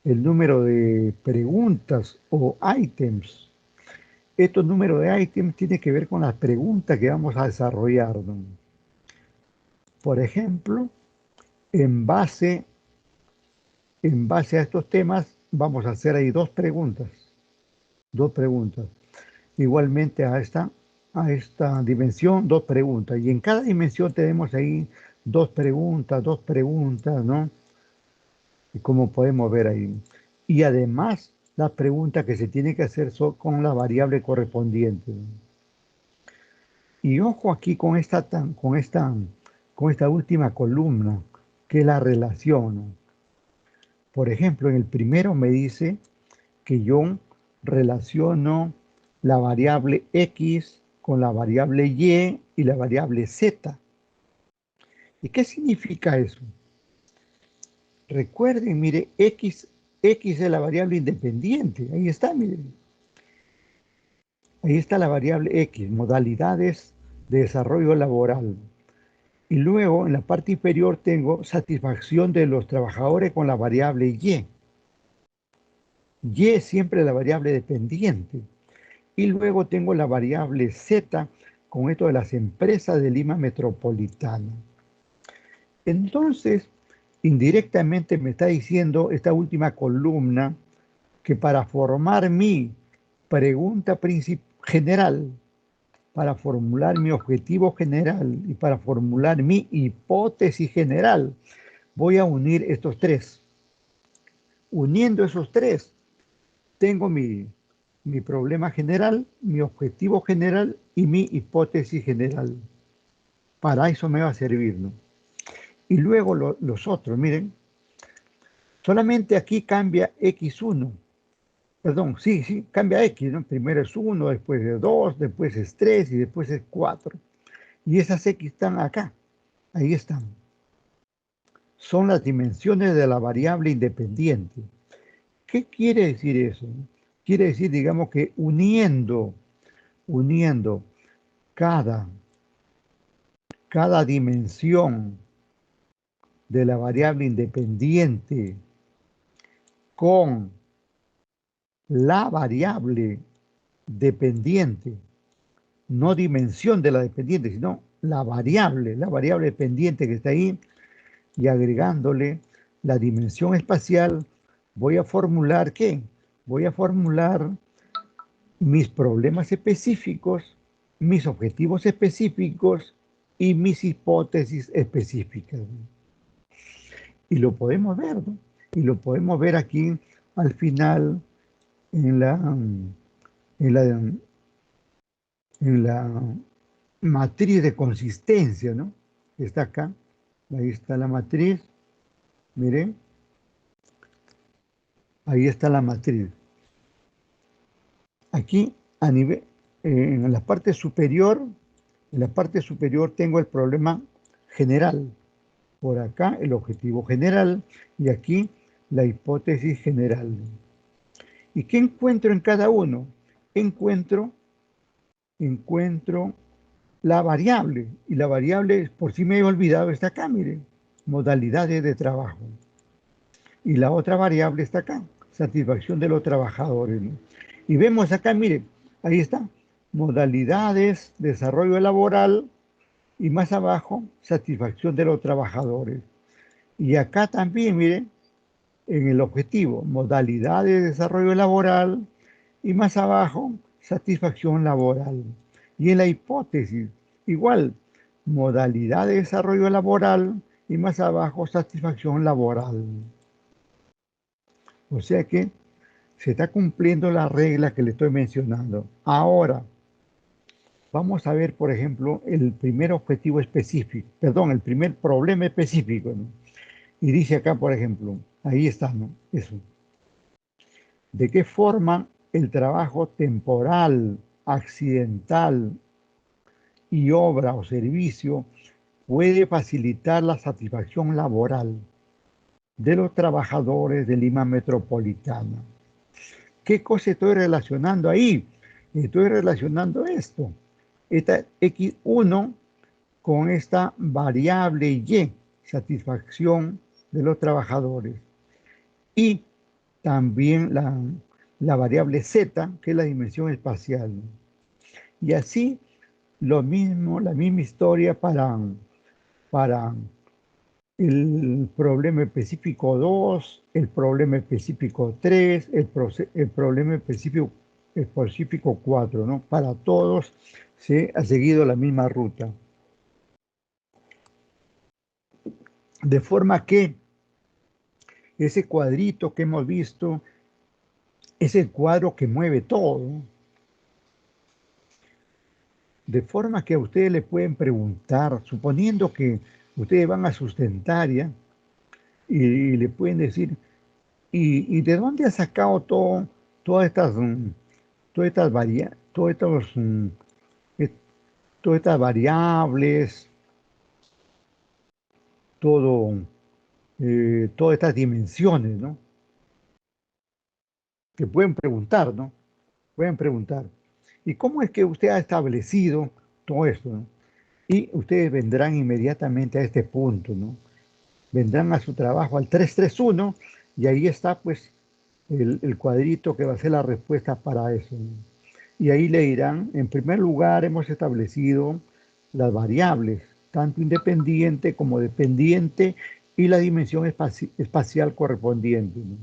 el número de preguntas o ítems. Estos números de ítems tienen que ver con las preguntas que vamos a desarrollar, ¿no? Por ejemplo, en base, en base a estos temas, vamos a hacer ahí dos preguntas. Dos preguntas. Igualmente a esta dimensión, dos preguntas. Y en cada dimensión tenemos ahí dos preguntas, ¿no? Y como podemos ver ahí. Y además, las preguntas que se tienen que hacer son con la variable correspondiente, ¿no? Y ojo aquí con esta última columna, que es la relación, ¿no? Por ejemplo, en el primero me dice que yo relaciono la variable X con la variable y la variable z. ¿Y qué significa eso? Recuerden, mire, x es la variable independiente. Ahí está, miren. Ahí está la variable x, modalidades de desarrollo laboral. Y luego, en la parte inferior, tengo satisfacción de los trabajadores con la variable y. Y es siempre la variable dependiente. Y luego tengo la variable z con esto de las empresas de Lima Metropolitana. Entonces, indirectamente me está diciendo esta última columna que para formar mi pregunta general, para formular mi objetivo general y para formular mi hipótesis general, voy a unir estos tres. Uniendo esos tres, tengo mi problema general, mi objetivo general y mi hipótesis general. Para eso me va a servir, ¿no? Y luego los otros, miren, solamente aquí cambia x1. Perdón, sí, cambia x, ¿no? Primero es 1, después es 2, después es 3 y después es 4. Y esas x están acá, ahí están. Son las dimensiones de la variable independiente. ¿Qué quiere decir eso? Quiere decir, digamos, que uniendo cada dimensión de la variable independiente con la variable dependiente, no dimensión de la dependiente, sino la variable dependiente que está ahí, y agregándole la dimensión espacial, voy a formular ¿qué? Voy a formular mis problemas específicos, mis objetivos específicos y mis hipótesis específicas. Y lo podemos ver, ¿no? Y lo podemos ver aquí al final en la matriz de consistencia, ¿no? Está acá, ahí está la matriz, miren, ahí está la matriz. Aquí a nivel, en la parte superior tengo el problema general, por acá el objetivo general y aquí la hipótesis general. ¿Y qué encuentro en cada uno? Encuentro la variable, y la variable, por si me he olvidado, está acá, miren, modalidades de trabajo. Y la otra variable está acá, satisfacción de los trabajadores, ¿no? Y vemos acá, miren, ahí está, modalidades, desarrollo laboral, y más abajo, satisfacción de los trabajadores. Y acá también, miren, en el objetivo, modalidades de desarrollo laboral, y más abajo, satisfacción laboral. Y en la hipótesis, igual, modalidad de desarrollo laboral, y más abajo, satisfacción laboral. O sea que se está cumpliendo la regla que le estoy mencionando. Ahora, vamos a ver, por ejemplo, el primer objetivo específico, perdón, el primer problema específico, ¿no? Y dice acá, por ejemplo, ahí está, ¿no? Eso. ¿De qué forma el trabajo temporal, accidental y obra o servicio puede facilitar la satisfacción laboral de los trabajadores de Lima Metropolitana? ¿Qué cosa estoy relacionando ahí? Estoy relacionando esto, esta X1 con esta variable Y, satisfacción de los trabajadores. Y también la variable Z, que es la dimensión espacial. Y así, lo mismo, la misma historia para el problema específico 2, el problema específico 3, el problema específico 4, ¿no? Para todos se ha seguido la misma ruta. De forma que ese cuadrito que hemos visto es el cuadro que mueve todo. De forma que a ustedes le pueden preguntar, suponiendo que ustedes van a sustentaria y le pueden decir, ¿y de dónde ha sacado todas estas todas estas variables, todas estas dimensiones, ¿no? Que pueden preguntar, ¿no? Pueden preguntar. ¿Y cómo es que usted ha establecido todo esto, ¿no? Y ustedes vendrán inmediatamente a este punto, ¿no? Vendrán a su trabajo al 331 y ahí está, pues, el cuadrito que va a ser la respuesta para eso, ¿no? Y ahí le dirán, en primer lugar, hemos establecido las variables, tanto independiente como dependiente, y la dimensión espacial correspondiente, ¿no?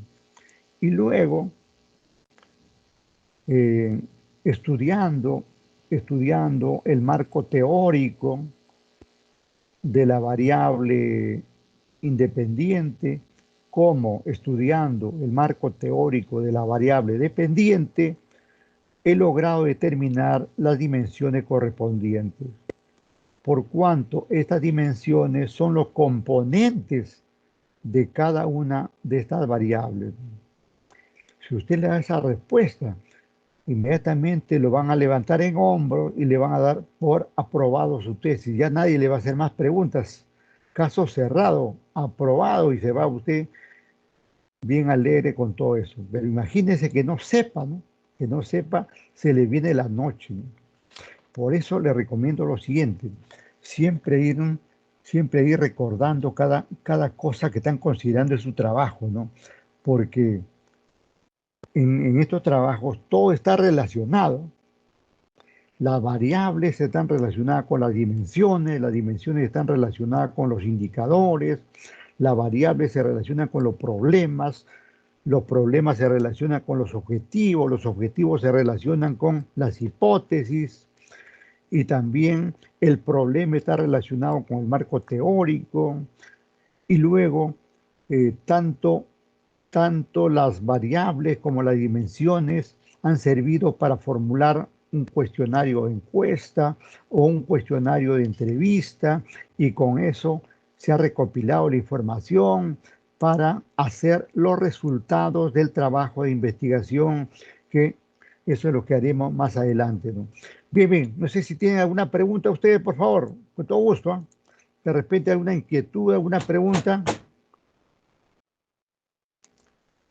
Y luego, eh, estudiando el marco teórico de la variable independiente, como estudiando el marco teórico de la variable dependiente, he logrado determinar las dimensiones correspondientes, por cuanto estas dimensiones son los componentes de cada una de estas variables. Si usted le da esa respuesta, inmediatamente lo van a levantar en hombros y le van a dar por aprobado su tesis. Ya nadie le va a hacer más preguntas. Caso cerrado, aprobado, y se va usted bien alegre con todo eso. Pero imagínese que no sepa, ¿no? Que no sepa, se le viene la noche, ¿no? Por eso le recomiendo lo siguiente: siempre ir recordando cada cosa que están considerando en su trabajo, ¿no? Porque en estos trabajos todo está relacionado. Las variables están relacionadas con las dimensiones están relacionadas con los indicadores, las variables se relacionan con los problemas se relacionan con los objetivos se relacionan con las hipótesis, y también el problema está relacionado con el marco teórico, y luego tanto las variables como las dimensiones han servido para formular un cuestionario de encuesta o un cuestionario de entrevista, y con eso se ha recopilado la información para hacer los resultados del trabajo de investigación, que eso es lo que haremos más adelante, ¿no? Bien, bien, no sé si tienen alguna pregunta ustedes, por favor, con todo gusto, ¿eh? De repente alguna inquietud, alguna pregunta.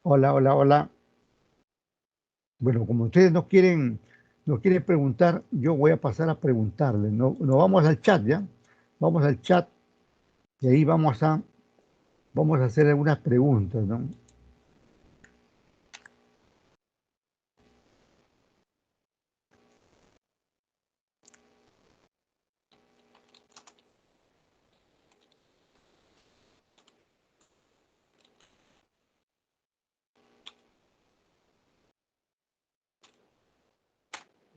Hola, hola, hola. Bueno, como ustedes no quieren preguntar, yo voy a pasar a preguntarles. No, nos vamos al chat, ¿ya? Vamos al chat y ahí vamos a hacer algunas preguntas, ¿no?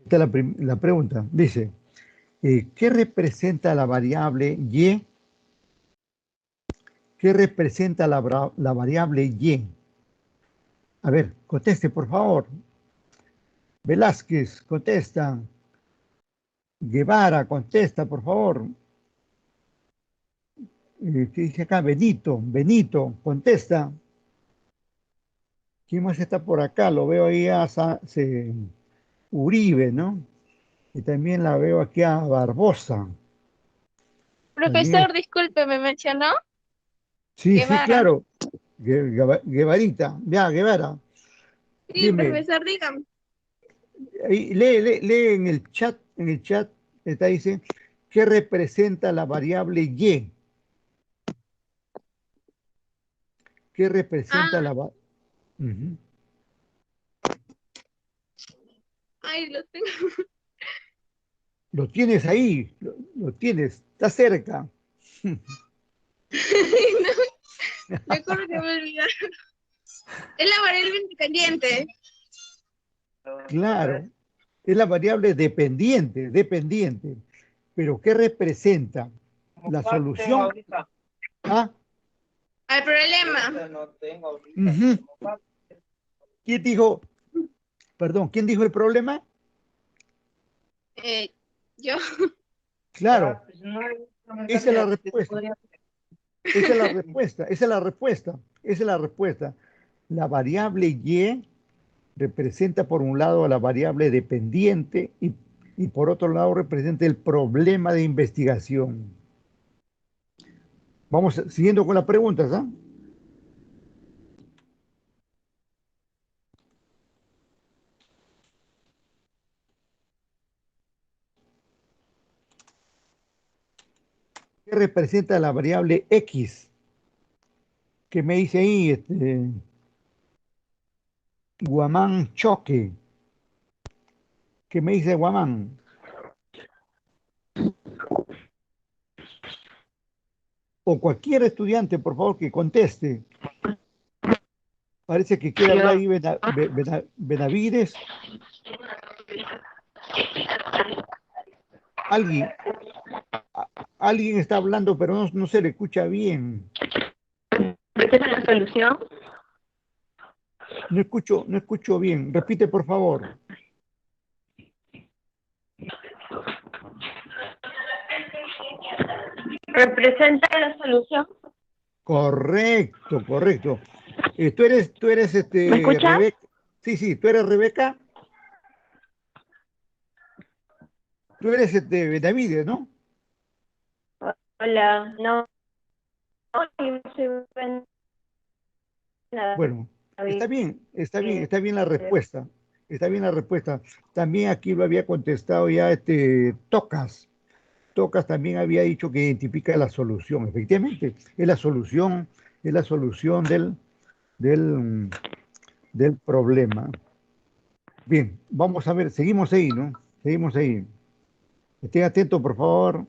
Esta es la pregunta. Dice, ¿qué representa la variable Y? ¿Qué representa la variable Y? A ver, conteste, por favor. Velázquez, contesta. Guevara, contesta, por favor. ¿Qué dice acá? Benito, contesta. ¿Quién más está por acá? Lo veo ahí a Uribe, ¿no? Y también la veo aquí a Barbosa. También, Profesor, disculpe, ¿me mencionó? sí, sí, Guevara. claro. Guevarita, ya, Guevara. Sí, Dime, profesor, dígame. ahí, lee en el chat, está dice, ¿qué representa la variable Y? ¿Qué representa Ah, la variable? ay, lo tengo. Lo tienes ahí, lo tienes, está cerca. No, me acuerdo que me olvidé. Es la variable independiente. Claro, es la variable dependiente. Pero ¿qué representa? La solución a... Al problema. Ujú. ¿Quién dijo, quién dijo el problema? Yo. Claro, esa es la respuesta, esa es la respuesta, esa es la respuesta, esa es la respuesta. La variable Y representa por un lado a la variable dependiente, y por otro lado representa el problema de investigación. Vamos siguiendo con las preguntas, ¿ah? ¿Qué representa la variable X? ¿Qué me dice ahí? Guamán Choque. ¿Qué me dice Guamán? O cualquier estudiante, por favor, que conteste. Parece que quiere hablar ahí Benavides. Alguien, alguien está hablando, pero no se le escucha bien. ¿Esta es la solución? No escucho bien. Repite, por favor. ¿Representa la solución? Correcto, correcto. Tú eres ¿Me escuchas? Rebeca. Sí, tú eres Rebeca. Tú eres Benavides, ¿no? Hola, no, yo soy Bueno, Benavides. está bien la respuesta. Está bien la respuesta. También aquí lo había contestado ya Tocas. Tocas también había dicho que identifica la solución. Efectivamente, es la solución del, del problema. Bien, vamos a ver, seguimos ahí, ¿no? Seguimos ahí. Estén atentos, por favor.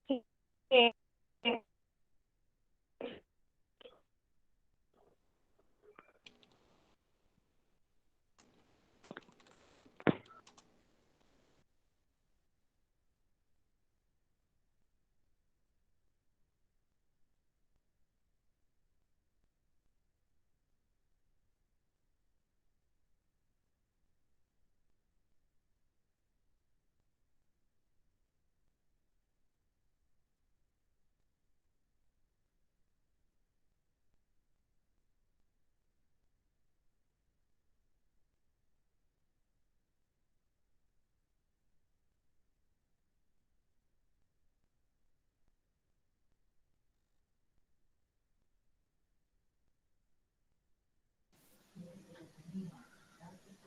Sí, sí,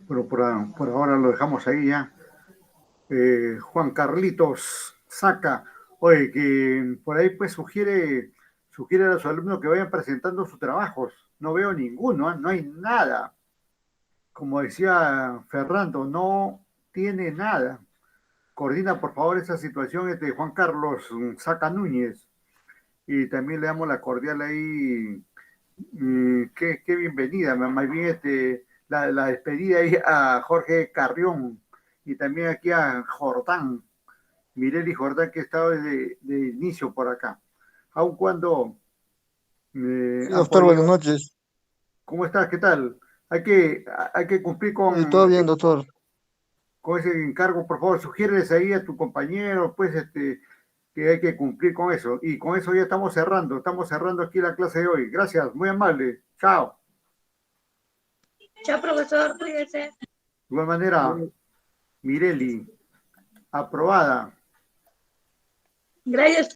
Pero por ahora lo dejamos ahí ya. Juan Carlitos Saca, oye, que por ahí pues sugiere a los alumnos que vayan presentando sus trabajos. No veo ninguno, ¿eh? No hay nada. Como decía Fernando, no tiene nada. Coordina por favor esa situación Juan Carlos Saca Núñez. Y también le damos la cordial ahí, qué bienvenida, más bien la despedida ahí a Jorge Carrión y también aquí a Jordán. Mireli Jordán, que ha estado desde de inicio por acá. Aun cuando Sí, han doctor, buenas podido. noches. ¿Cómo estás? ¿Qué tal? Hay que cumplir Todo bien, doctor. con ese encargo, por favor, sugiéreles ahí a tu compañero, pues, que hay que cumplir con eso. Y con eso ya estamos cerrando aquí la clase de hoy. Gracias, muy amable. Chao. Chao, profesor, cuídese. De igual manera, Mireli, aprobada. Gracias.